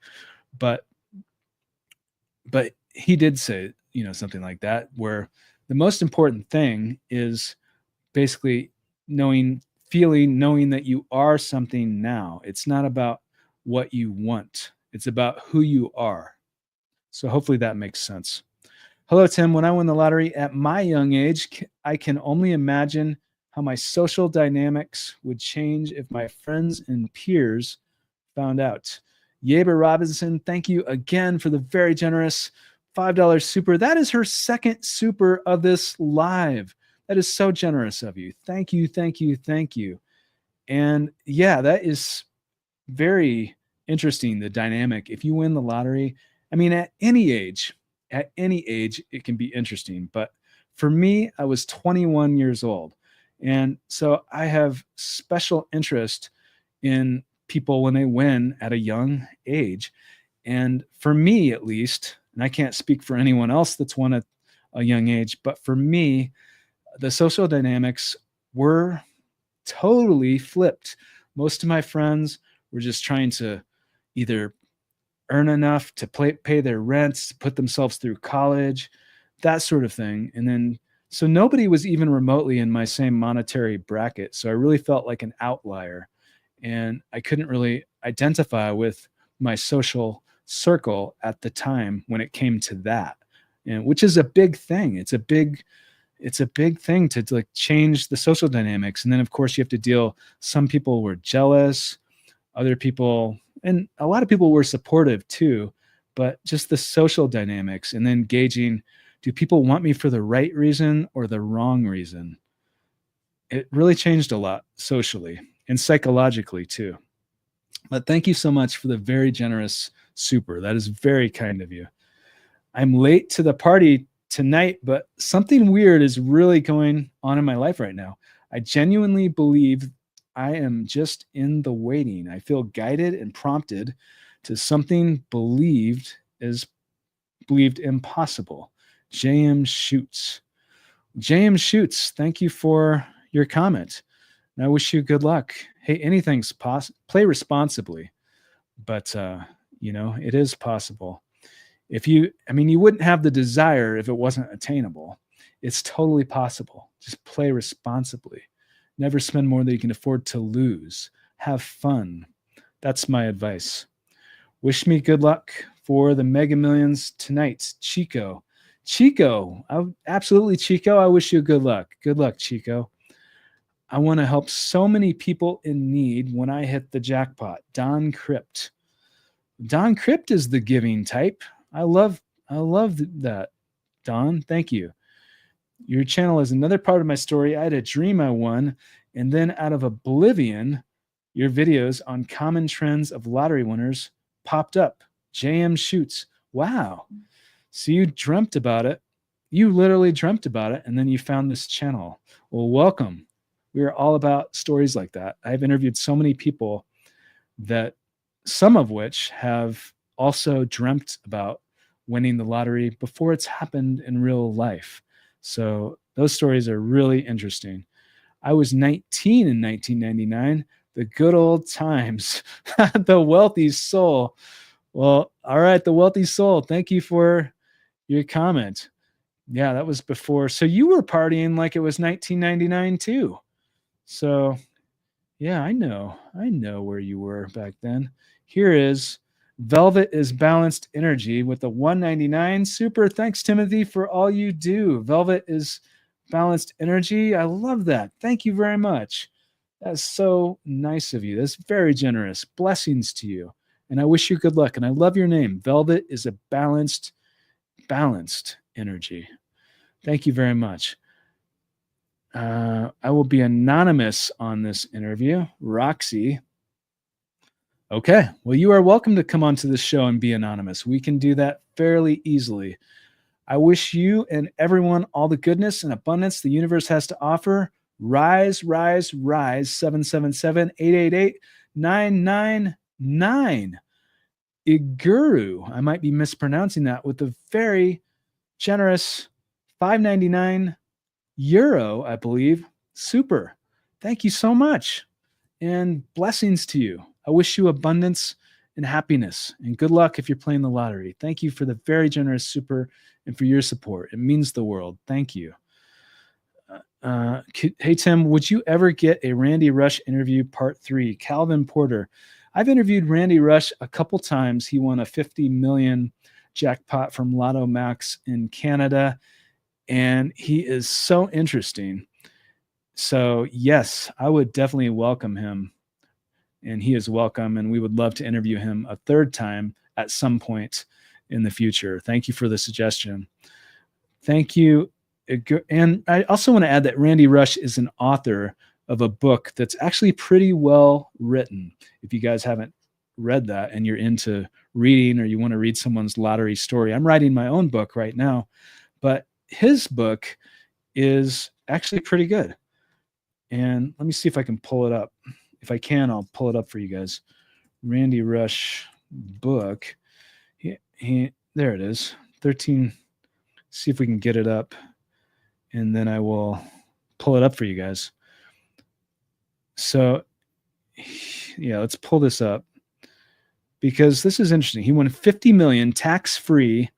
but he did say, something like that, where the most important thing is basically knowing that you are something now. It's not about what you want. It's about who you are. So hopefully that makes sense. Hello, Tim. When I won the lottery at my young age, I can only imagine how my social dynamics would change if my friends and peers found out. Yeber Robinson, thank you again for the very generous $5 super. That is her second super of this live. That is so generous of you. Thank you, thank you, thank you. And yeah, that is very interesting, the dynamic. If you win the lottery, I mean, at any age, it can be interesting. But for me, I was 21 years old. And so I have special interest in people when they win at a young age. And for me, at least, and I can't speak for anyone else that's won at a young age, but for me, the social dynamics were totally flipped. Most of my friends were just trying to either earn enough to pay their rents, to put themselves through college, that sort of thing. And then, so nobody was even remotely in my same monetary bracket. So I really felt like an outlier, and I couldn't really identify with my social circle at the time when it came to that. And which is a big thing. It's a big thing to like change the social dynamics. And then of course you have to deal, some people were jealous, other people, and a lot of people were supportive too, but just the social dynamics, and then gauging, do people want me for the right reason or the wrong reason? It really changed a lot socially and psychologically too. But thank you so much for the very generous super. That is very kind of you. I'm late to the party tonight, but something weird is really going on in my life right now. I genuinely believe I am just in the waiting. I feel guided and prompted to something believed impossible. JM Schultz. JM Schultz, thank you for your comment. And I wish you good luck. Hey, anything's possible. Play responsibly, but it is possible. You wouldn't have the desire if it wasn't attainable. It's totally possible. Just play responsibly. Never spend more than you can afford to lose. Have fun. That's my advice. Wish me good luck for the Mega Millions tonight, Chico. Chico, absolutely, Chico. I wish you good luck. Good luck, Chico. I want to help so many people in need when I hit the jackpot. Don Crypt. Don Crypt is the giving type. I love that. Don, thank you. Your channel is another part of my story. I had a dream I won, and then out of oblivion, your videos on common trends of lottery winners popped up. JM Schultz. Wow. So you dreamt about it. You literally dreamt about it, and then you found this channel. Well, welcome. We are all about stories like that. I've interviewed so many people that some of which have also dreamt about winning the lottery before it's happened in real life. So those stories are really interesting. I was 19 in 1999, the good old times, the wealthy soul. Well, all right, the wealthy soul. Thank you for your comment. Yeah, that was before. So you were partying like it was 1999 too. So yeah, I know where you were back then. Here is Velvet is Balanced Energy with the 199. Super. Thanks, Timothy, for all you do. Velvet is Balanced Energy. I love that. Thank you very much. That's so nice of you. That's very generous. Blessings to you. And I wish you good luck. And I love your name. Velvet is a balanced energy. Thank you very much. I will be anonymous on this interview. Roxy. Okay. Well, you are welcome to come onto the show and be anonymous. We can do that fairly easily. I wish you and everyone all the goodness and abundance the universe has to offer. Rise, rise, rise. 777-888-999. Iguru. I might be mispronouncing that with a very generous €5.99, I believe. Super. Thank you so much. And blessings to you. I wish you abundance and happiness. And good luck if you're playing the lottery. Thank you for the very generous super and for your support. It means the world. Thank you. Hey, Tim, would you ever get a Randy Rush interview part 3? Calvin Porter. I've interviewed Randy Rush a couple times. He won a 50 million jackpot from Lotto Max in Canada. And he is so interesting. So yes, I would definitely welcome him. And he is welcome. And we would love to interview him a third time at some point in the future. Thank you for the suggestion. Thank you. And I also want to add that Randy Rush is an author of a book that's actually pretty well written. If you guys haven't read that and you're into reading or you want to read someone's lottery story, I'm writing my own book right now, but his book is actually pretty good. And let me see if I can pull it up. If I can, I'll pull it up for you guys. Randy Rush book. There it is. 13. See if we can get it up. And then I will pull it up for you guys. So, yeah, let's pull this up because this is interesting. He won 50 million tax-free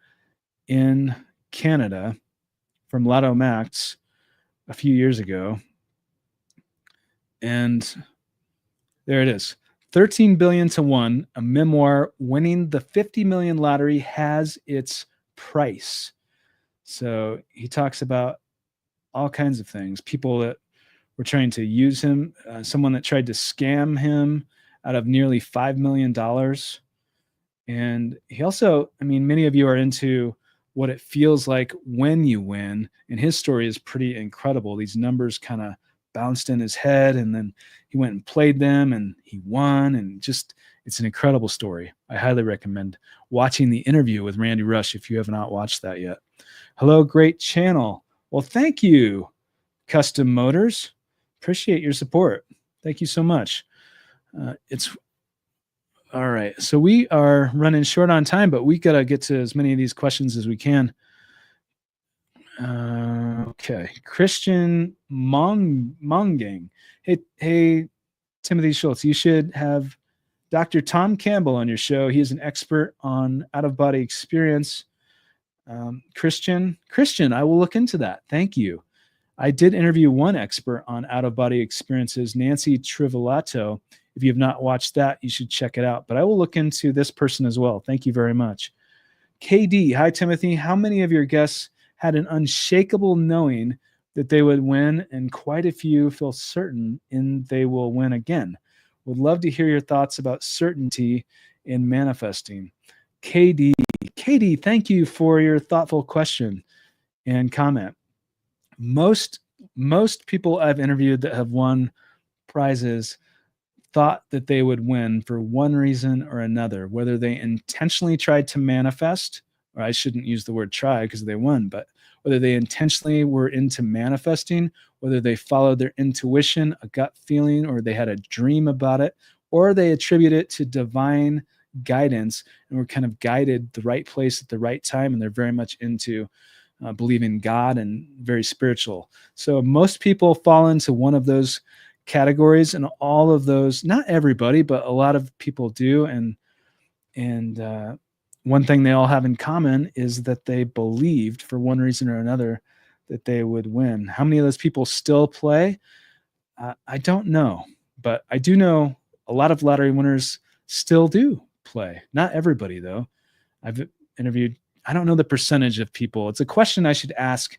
in Canada from Lotto Max a few years ago. And there it is. 13 billion to 1, a memoir. Winning the 50 million lottery has its price. So he talks about all kinds of things. People that were trying to use him, someone that tried to scam him out of nearly $5 million. And he also, I mean, many of you are into what it feels like when you win. And his story is pretty incredible. These numbers kind of bounced in his head, and then he went and played them and he won. And just, it's an incredible story. I highly recommend watching the interview with Randy Rush if you have not watched that yet. Hello, great channel. Well, thank you, Custom Motors. Appreciate your support. Thank you so much. It's all right. So we are running short on time, but we got to get to as many of these questions as we can. Okay. Christian Mongang. Hey, Timothy Schultz, you should have Dr. Tom Campbell on your show. He is an expert on out-of-body experience. Christian, I will look into that. Thank you. I did interview one expert on out-of-body experiences, Nancy Trivolato. If you have not watched that, you should check it out. But I will look into this person as well. Thank you very much. KD, hi, Timothy. How many of your guests had an unshakable knowing that they would win, and quite a few feel certain in they will win again? Would love to hear your thoughts about certainty in manifesting. KD, thank you for your thoughtful question and comment. Most people I've interviewed that have won prizes thought that they would win for one reason or another, whether they intentionally tried to manifest, or I shouldn't use the word try because they won, but whether they intentionally were into manifesting, whether they followed their intuition, a gut feeling, or they had a dream about it, or they attribute it to divine guidance and were kind of guided the right place at the right time, and they're very much into believing God and very spiritual. So most people fall into one of those categories, and all of those, not everybody, but a lot of people do. And one thing they all have in common is that they believed for one reason or another that they would win. How many of those people still play? I don't know, but I do know a lot of lottery winners still do play. Not everybody, though. I've interviewed, I don't know the percentage of people. It's a question I should ask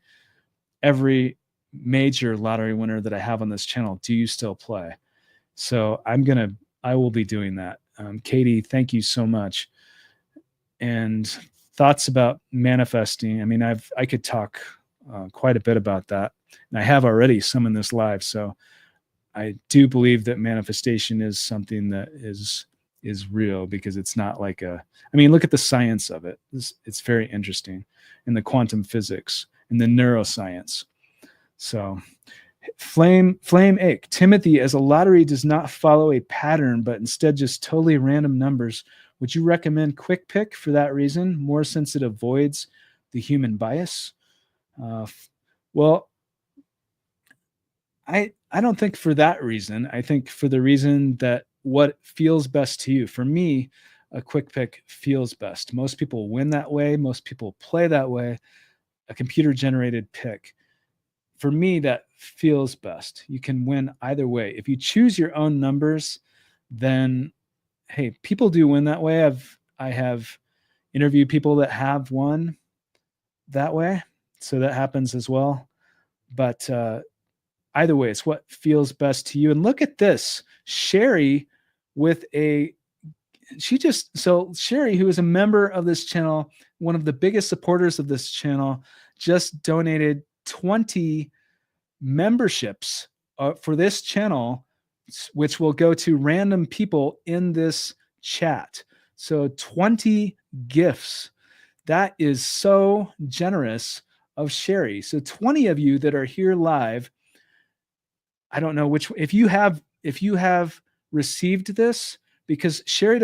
every major lottery winner that I have on this channel. Do you still play? So I will be doing that. Katie, thank you so much. And thoughts about manifesting. I mean, I could talk quite a bit about that, and I have already some in this live. So I do believe that manifestation is something that is real, because it's not like look at the science of it. It's very interesting, in the quantum physics and the neuroscience. So Flame Ache, Timothy, as a lottery does not follow a pattern, but instead just totally random numbers, would you recommend Quick Pick for that reason, more since it avoids the human bias? Well, I don't think for that reason. I think for the reason that what feels best to you. For me, a Quick Pick feels best. Most people win that way. Most people play that way. A computer-generated pick. For me, that feels best. You can win either way. If you choose your own numbers, then, hey, people do win that way. I have interviewed people that have won that way. So that happens as well. But either way, it's what feels best to you. And look at this. Sherry Sherry, who is a member of this channel, one of the biggest supporters of this channel, just donated 20 memberships for this channel, which will go to random people in this chat. So 20 gifts. That is so generous of Sherry. So 20 of you that are here live, I don't know which, if you have received this, because Sherry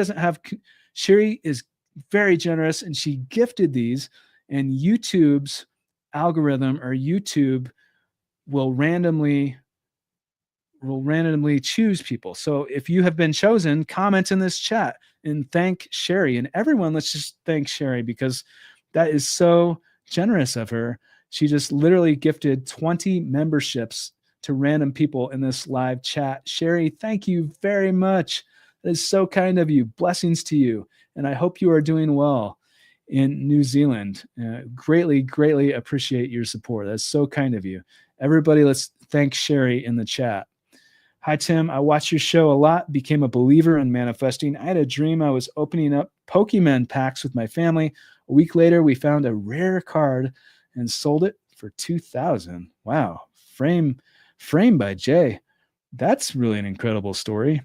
is very generous, and she gifted these, and YouTube's algorithm, or YouTube, will randomly choose people. So if you have been chosen, comment in this chat and thank Sherry. And everyone, let's just thank Sherry, because that is so generous of her. She just literally gifted 20 memberships to random people in this live chat. Sherry, thank you very much. That is so kind of you. Blessings to you. And I hope you are doing well in New Zealand. Greatly, greatly appreciate your support. That's so kind of you. Everybody, let's thank Sherry in the chat. Hi, Tim. I watch your show a lot, became a believer in manifesting. I had a dream I was opening up Pokemon packs with my family. A week later, we found a rare card and sold it for $2,000. Wow. Frame by Jay. That's really an incredible story.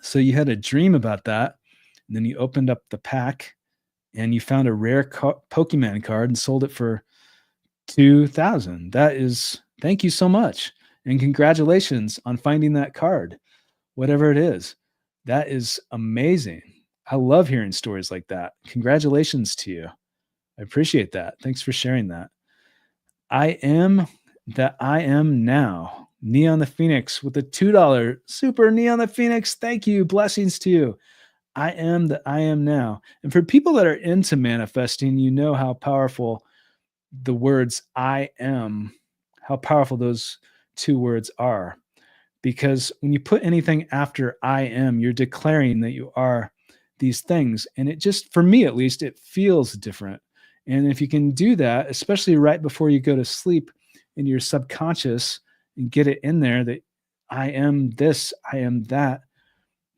So you had a dream about that, and then you opened up the pack and you found a rare Pokemon card and sold it for $2,000. That is, thank you so much. And congratulations on finding that card, whatever it is. That is amazing. I love hearing stories like that. Congratulations to you. I appreciate that. Thanks for sharing that. I am now. Neon the Phoenix with a $2 super Neon the Phoenix. Thank you. Blessings to you. I am now. And for people that are into manifesting, you know how powerful the words I am, how powerful those two words are. Because when you put anything after I am, you're declaring that you are these things. And it just, for me at least, it feels different. And if you can do that, especially right before you go to sleep in your subconscious and get it in there that I am this, I am that,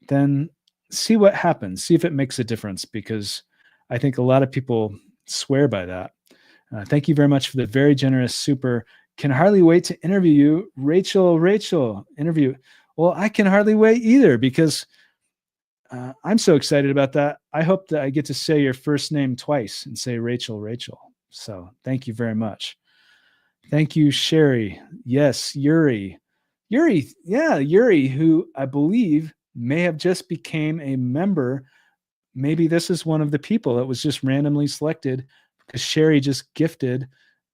then see what happens. See if it makes a difference, because I think a lot of people swear by that. Thank you very much for the very generous super. Can hardly wait to interview you. Rachel, interview. Well, I can hardly wait either, because I'm so excited about that. I hope that I get to say your first name twice and say Rachel. So thank you very much. Thank you, Sherry. Yes, Yuri, who I believe may have just became a member. Maybe this is one of the people that was just randomly selected because Sherry just gifted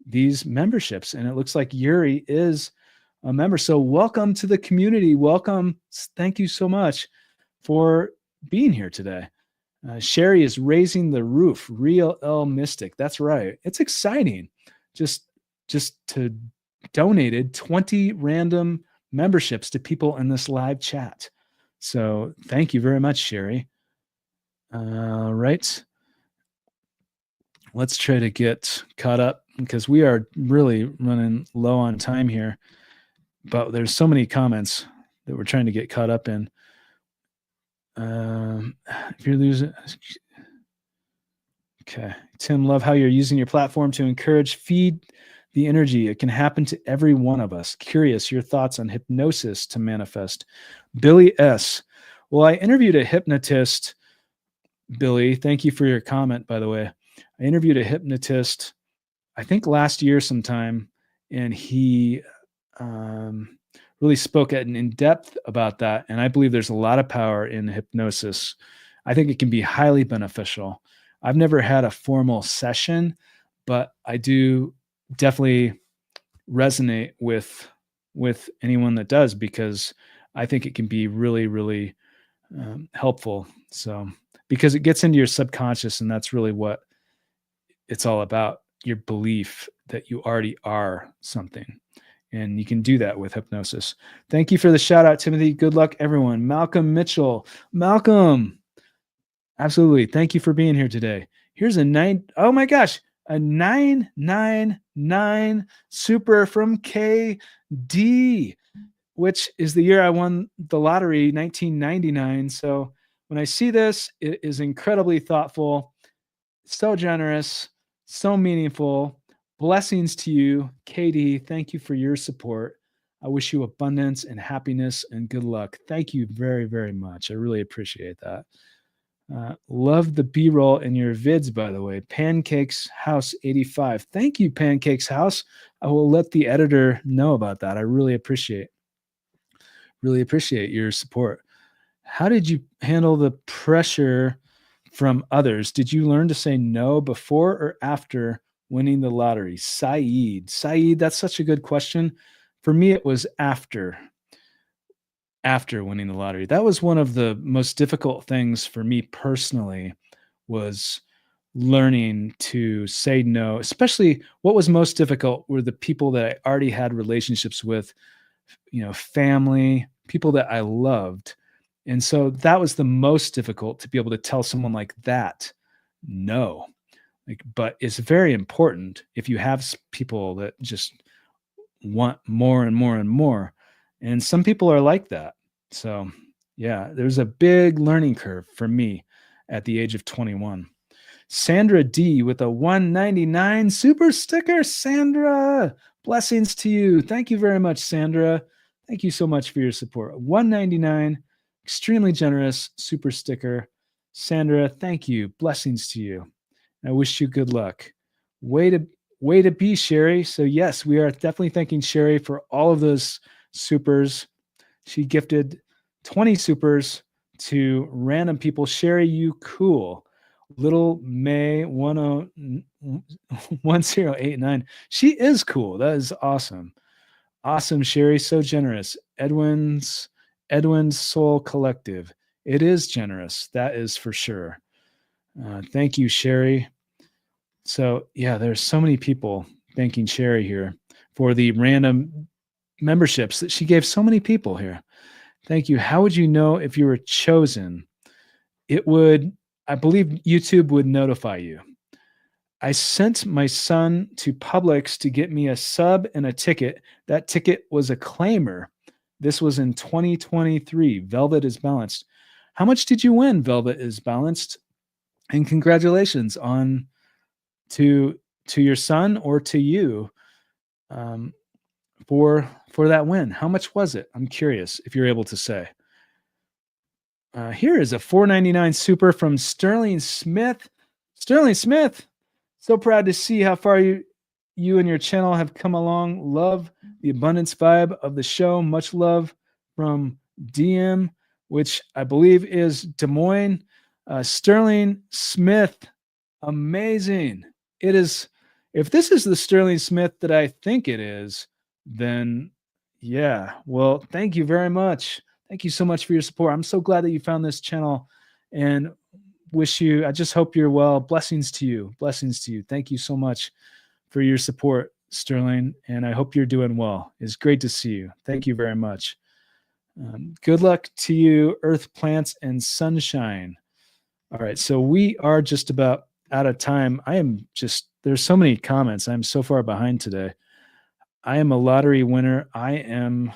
these memberships, and it looks like Yuri is a member. So welcome to the community. Welcome. Thank you so much for being here today. Sherry is raising the roof. Real L Mystic. That's right. It's exciting. Just to donated 20 random memberships to people in this live chat. So thank you very much, Sherry. Right. Let's try to get caught up, because we are really running low on time here. But there's so many comments that we're trying to get caught up in. If you're losing, okay. Tim, love how you're using your platform to encourage, feed the energy. It can happen to every one of us. Curious, your thoughts on hypnosis to manifest. Billy S. Well, I interviewed a hypnotist. Billy, thank you for your comment, by the way. I interviewed a hypnotist, I think last year sometime, and he really spoke in depth about that. And I believe there's a lot of power in hypnosis. I think it can be highly beneficial. I've never had a formal session, but I do definitely resonate with anyone that does, because I think it can be really, really helpful. So, because it gets into your subconscious, and that's really what it's all about, your belief that you already are something. And you can do that with hypnosis. Thank you for the shout out, Timothy. Good luck, everyone. Malcolm Mitchell. Malcolm, absolutely. Thank you for being here today. Here's a 999 super from KD, which is the year I won the lottery, 1999. So when I see this, it is incredibly thoughtful, so generous, so meaningful. Blessings to you, KD. Thank you for your support. I wish you abundance and happiness and good luck. Thank you very, very much. I really appreciate that. Love the B-roll in your vids, by the way. Pancakes House 85. Thank you, Pancakes House. I will let the editor know about that. I really appreciate your support. How did you handle the pressure from others? Did you learn to say no before or after winning the lottery? Saeed, that's such a good question. For me, it was after winning the lottery. That was one of the most difficult things for me personally, was learning to say no. Especially what was most difficult were the people that I already had relationships with, family, people that I loved. And so that was the most difficult, to be able to tell someone like that no. But it's very important if you have people that just want more and more and more. And some people are like that. So yeah, there's a big learning curve for me at the age of 21. Sandra D with a 199 super sticker. Sandra, blessings to you. Thank you very much, Sandra. Thank you so much for your support. 199, extremely generous super sticker. Sandra, thank you. Blessings to you. I wish you good luck. Way to be, Sherry. So yes, we are definitely thanking Sherry for all of those supers. She gifted 20 supers to random people. Sherry, you cool. Little May 1089. She is cool. That is awesome. Awesome, Sherry. So generous. Edwin's Soul Collective. It is generous. That is for sure. Thank you, Sherry. So yeah, there's so many people thanking Sherry here. for the random memberships that she gave so many people here. Thank you. How would you know if you were chosen? It would, I believe YouTube would notify you. I sent my son to Publix to get me a sub and a ticket. That ticket was a claimer. This was in 2023. Velvet is balanced. How much did you win, Velvet is balanced? And congratulations on to your son or to you for that win. How much was it? I'm curious if you're able to say. Here is a $4.99 super from Sterling Smith. Sterling Smith, so proud to see how far you and your channel have come along. Love the abundance vibe of the show. Much love from DM, which I believe is Des Moines. Sterling Smith, amazing. It is. If this is the Sterling Smith that I think it is, then yeah. Well, thank you very much. Thank you so much for your support. I'm so glad that you found this channel and I just hope you're well. Blessings to you. Blessings to you. Thank you so much for your support, Sterling. And I hope you're doing well. It's great to see you. Thank you very much. Good luck to you, Earth, Plants, and Sunshine. All right. So we are just about out of time. There's so many comments. I'm so far behind today. I am a lottery winner. I am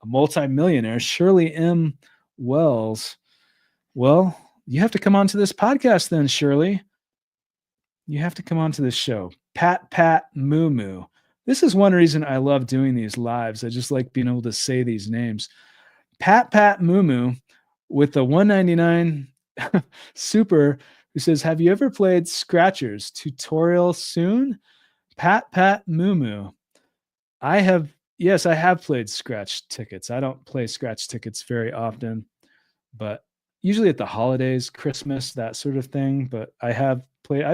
a multimillionaire. Shirley M. Wells. Well, you have to come on to this podcast then, Shirley. You have to come on to this show. Pat Moo Moo. This is one reason I love doing these lives. I just like being able to say these names. Pat Moo Moo with the $1.99 super who says, have you ever played Scratchers? Tutorial soon? Pat Moo Moo. Yes, I have played scratch tickets. I don't play scratch tickets very often, but usually at the holidays, Christmas, that sort of thing. But I've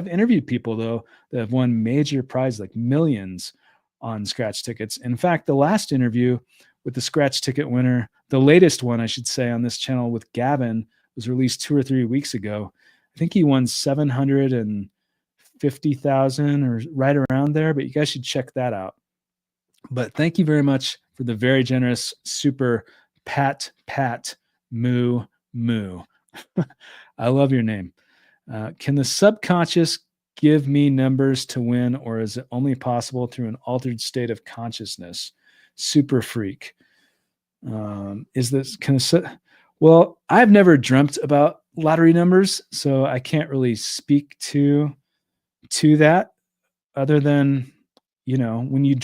interviewed people though that have won major prizes, like millions on scratch tickets. In fact, the last interview with the scratch ticket winner, the latest one, I should say, on this channel with Gavin was released 2 or 3 weeks ago. I think he won 750,000 or right around there, but you guys should check that out. But thank you very much for the very generous super Pat Moo Moo. I love your name. Can the subconscious give me numbers to win, or is it only possible through an altered state of consciousness? Super freak. Well, I've never dreamt about lottery numbers, so I can't really speak to that other than, when you're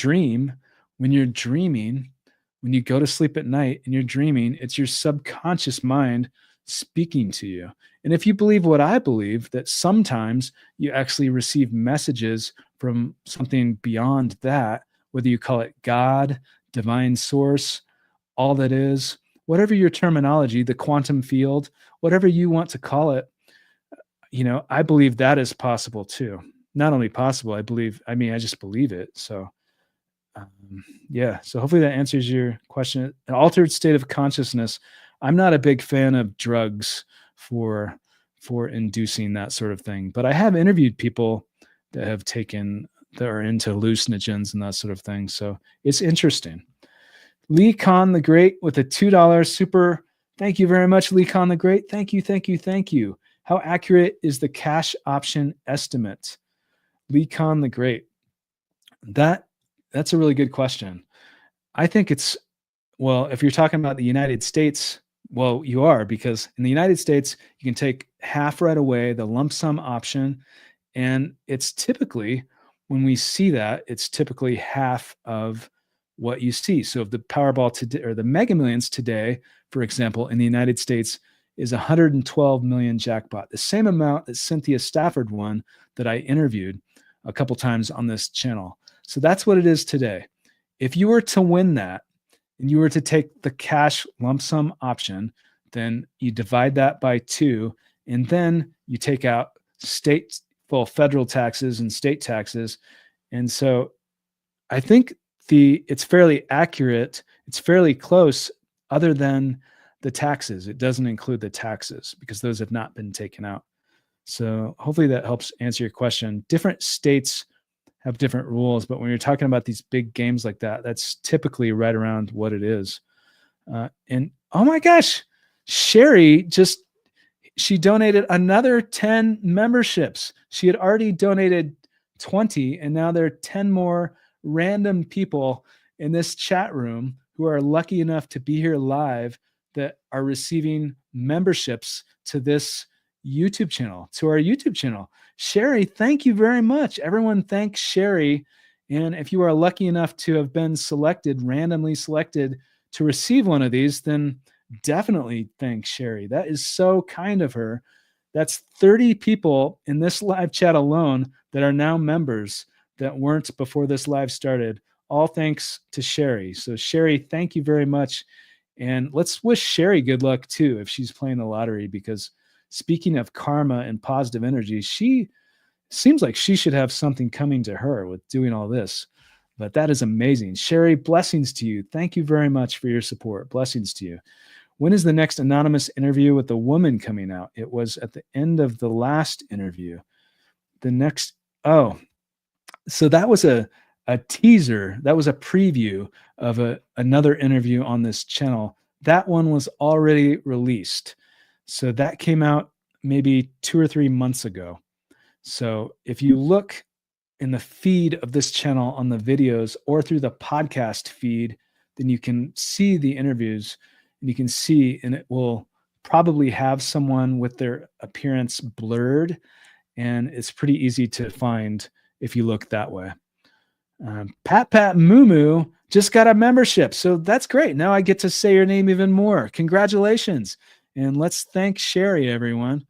dreaming, when you go to sleep at night and you're dreaming, it's your subconscious mind speaking to you. And if you believe what I believe, that sometimes you actually receive messages from something beyond that, whether you call it God, divine source, all that is, whatever your terminology, the quantum field, whatever you want to call it, I believe that is possible too. Not only possible, I just believe it. So so hopefully that answers your question. An altered state of consciousness. I'm not a big fan of drugs for inducing that sort of thing, but I have interviewed people that are into hallucinogens and that sort of thing. So it's interesting. Lee Khan the Great with a $2 super. Thank you very much, Lee Khan the Great. Thank you. How accurate is the cash option estimate? Lee Khan the Great. That's a really good question. I think if you're talking about the United States, well, you are, because in the United States, you can take half right away, the lump sum option. And it's typically, when we see that, it's typically half of what you see. So if the Powerball today, or the Mega Millions today, for example, in the United States is 112 million jackpot, the same amount that Cynthia Stafford won that I interviewed a couple times on this channel. So that's what it is today. If you were to win that and you were to take the cash lump sum option, then you divide that by 2, and then you take out federal taxes and state taxes. And so I think it's fairly accurate. It's fairly close, other than the taxes. It doesn't include the taxes because those have not been taken out. So hopefully that helps answer your question. Different states have different rules, but when you're talking about these big games like that, that's typically right around what it is. And oh my gosh, Sherry she donated another 10 memberships. She had already donated 20, and now there are 10 more random people in this chat room who are lucky enough to be here live that are receiving memberships to this YouTube channel, to our YouTube channel. Sherry, thank you very much. Everyone thanks Sherry. And if you are lucky enough to have been randomly selected to receive one of these, then definitely thank Sherry. That is so kind of her. That's 30 people in this live chat alone that are now members that weren't before this live started. All thanks to Sherry. So Sherry, thank you very much. And let's wish Sherry good luck too if she's playing the lottery, because speaking of karma and positive energy, she seems like she should have something coming to her with doing all this. But that is amazing. Sherry, blessings to you. Thank you very much for your support. Blessings to you. When is the next anonymous interview with the woman coming out? It was at the end of the last interview. So that was a teaser. That was a preview of another interview on this channel. That one was already released. So that came out maybe 2 or 3 months ago. So if you look in the feed of this channel on the videos or through the podcast feed, then you can see the interviews, and you can see, and it will probably have someone with their appearance blurred, and it's pretty easy to find if you look that way. Pat Moo just got a membership, so that's great. Now I get to say your name even more. Congratulations. And let's thank Sherry, everyone.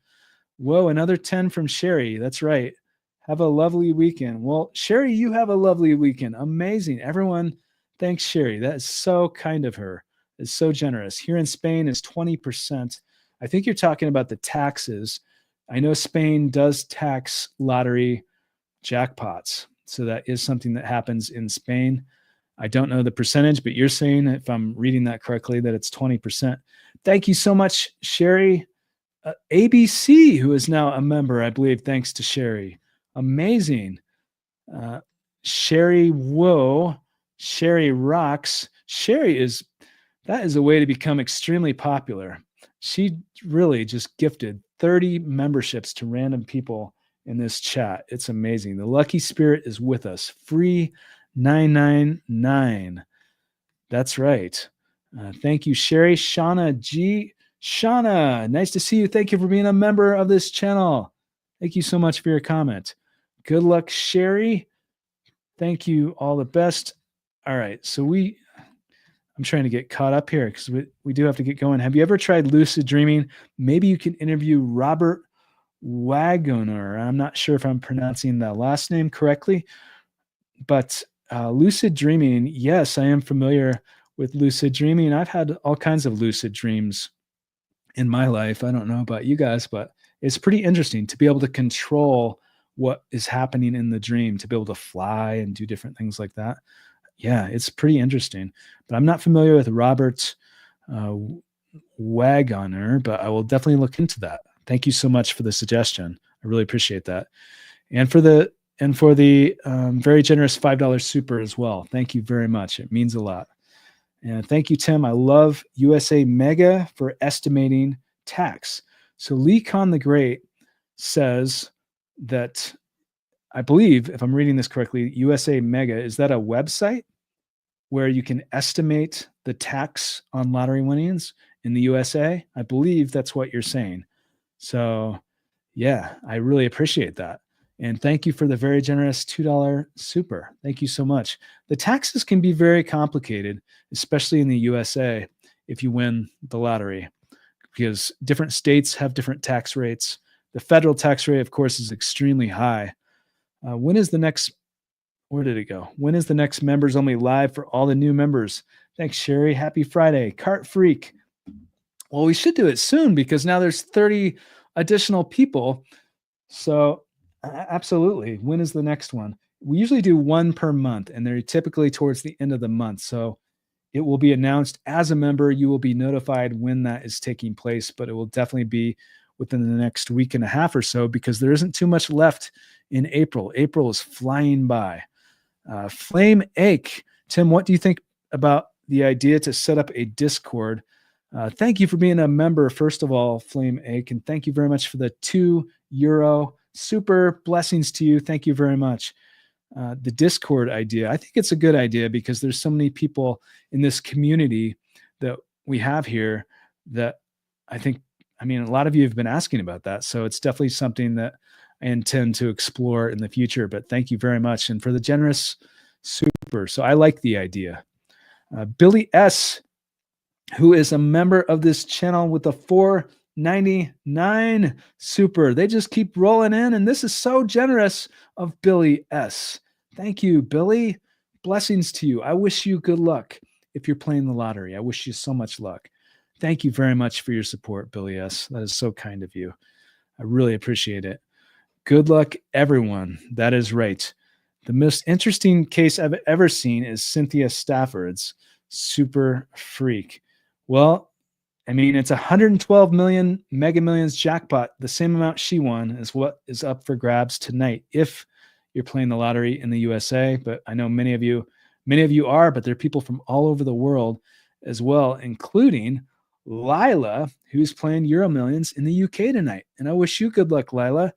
Whoa, another 10 from Sherry. That's right. Have a lovely weekend. Well, Sherry, you have a lovely weekend. Amazing. Everyone, thanks, Sherry. That is so kind of her. It's so generous. Here in Spain, it's 20%. I think you're talking about the taxes. I know Spain does tax lottery jackpots. So that is something that happens in Spain. I don't know the percentage, but you're saying, if I'm reading that correctly, that it's 20%. Thank you so much, Sherry. ABC, who is now a member, I believe, thanks to Sherry. Amazing. Sherry, whoa. Sherry rocks. That is a way to become extremely popular. She really just gifted 30 memberships to random people in this chat. It's amazing. The lucky spirit is with us. Free 999. That's right. Thank you, Sherry. Shauna G. Shauna, nice to see you. Thank you for being a member of this channel. Thank you so much for your comment. Good luck, Sherry. Thank you. All the best. All right. So I'm trying to get caught up here because we do have to get going. Have you ever tried lucid dreaming? Maybe you can interview Robert Wagoner. I'm not sure if I'm pronouncing the last name correctly, but lucid dreaming, yes, I am familiar with lucid dreaming. I've had all kinds of lucid dreams in my life. I don't know about you guys, but it's pretty interesting to be able to control what is happening in the dream, to be able to fly and do different things like that. Yeah, it's pretty interesting. But I'm not familiar with Robert Wagoner, but I will definitely look into that. Thank you so much for the suggestion. I really appreciate that. And for the very generous $5 super as well. Thank you very much. It means a lot. And thank you, Tim. I love USA Mega for estimating tax. So Lee Khan the Great says that, I believe, if I'm reading this correctly, USA Mega, is that a website where you can estimate the tax on lottery winnings in the USA? I believe that's what you're saying. So yeah, I really appreciate that. And thank you for the very generous $2 super. Thank you so much. The taxes can be very complicated, especially in the USA, if you win the lottery, because different states have different tax rates. The federal tax rate, of course, is extremely high. When is the next, where did it go? When is the next members only live for all the new members? Thanks, Sherry. Happy Friday. Cart Freak. Well, we should do it soon because now there's 30 additional people. So absolutely. When is the next one? We usually do one per month, and they're typically towards the end of the month. So it will be announced as a member. You will be notified when that is taking place, but it will definitely be within the next week and a half or so, because there isn't too much left in April. April is flying by. Flame Ache. Tim, what do you think about the idea to set up a Discord? Thank you for being a member, first of all, Flame Ache, and thank you very much for the €2. Super blessings to you. Thank you very much. The Discord idea, I think it's a good idea because there's so many people in this community that we have here that I mean, a lot of you have been asking about that. So it's definitely something that I intend to explore in the future, but thank you very much. And for the generous super. So I like the idea. Billy S., who is a member of this channel with a $4.99 super. They just keep rolling in, and this is so generous of Billy S. Thank you, Billy. Blessings to you. I wish you good luck if you're playing the lottery. I wish you so much luck. Thank you very much for your support, Billy S. That is so kind of you. I really appreciate it. Good luck, everyone. That is right. The most interesting case I've ever seen is Cynthia Stafford's Super Freak. Well, I mean, it's 112 million Mega Millions jackpot. The same amount she won is what is up for grabs tonight if you're playing the lottery in the USA. But I know many of you are, but there are people from all over the world as well, including Lila, who's playing Euro Millions in the UK tonight. And I wish you good luck, Lila.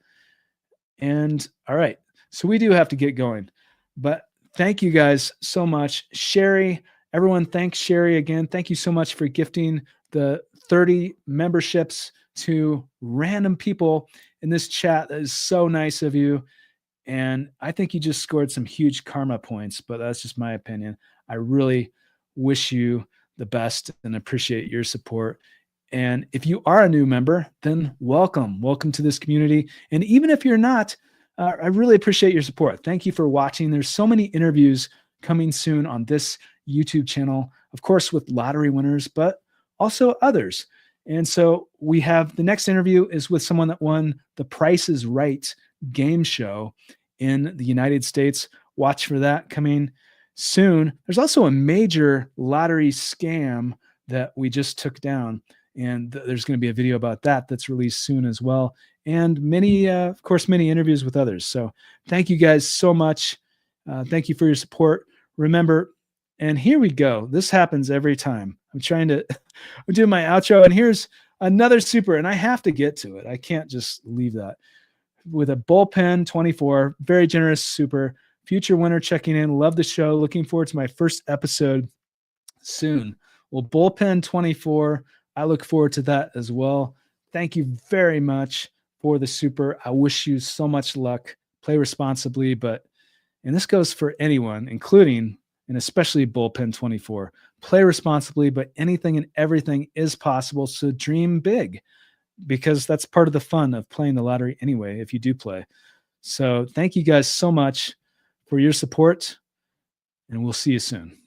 And all right, so we do have to get going. But thank you guys so much. Sherry, everyone, thanks Sherry again. Thank you so much for gifting the 30 memberships to random people in this chat. That is so nice of you. And I think you just scored some huge karma points, but that's just my opinion. I really wish you the best and appreciate your support. And if you are a new member, then welcome to this community. And even if you're not, I really appreciate your support. Thank you for watching. There's so many interviews coming soon on this YouTube channel, of course, with lottery winners, but also others. And so we have the next interview is with someone that won the Price is Right game show in the United States. Watch for that coming soon. There's also a major lottery scam that we just took down, and there's going to be a video about that that's released soon as well, and many, of course, many interviews with others. So thank you guys so much. Thank you for your support. Remember, and here we go. This happens every time. I'm doing my outro, and here's another super, and I have to get to it. I can't just leave that. With a bullpen 24, very generous super. Future winner checking in. Love the show. Looking forward to my first episode soon. Well, bullpen 24, I look forward to that as well. Thank you very much for the super. I wish you so much luck. Play responsibly, and this goes for anyone, including and especially bullpen 24. Play responsibly, but anything and everything is possible. So dream big, because that's part of the fun of playing the lottery anyway, if you do play. So thank you guys so much for your support, and we'll see you soon.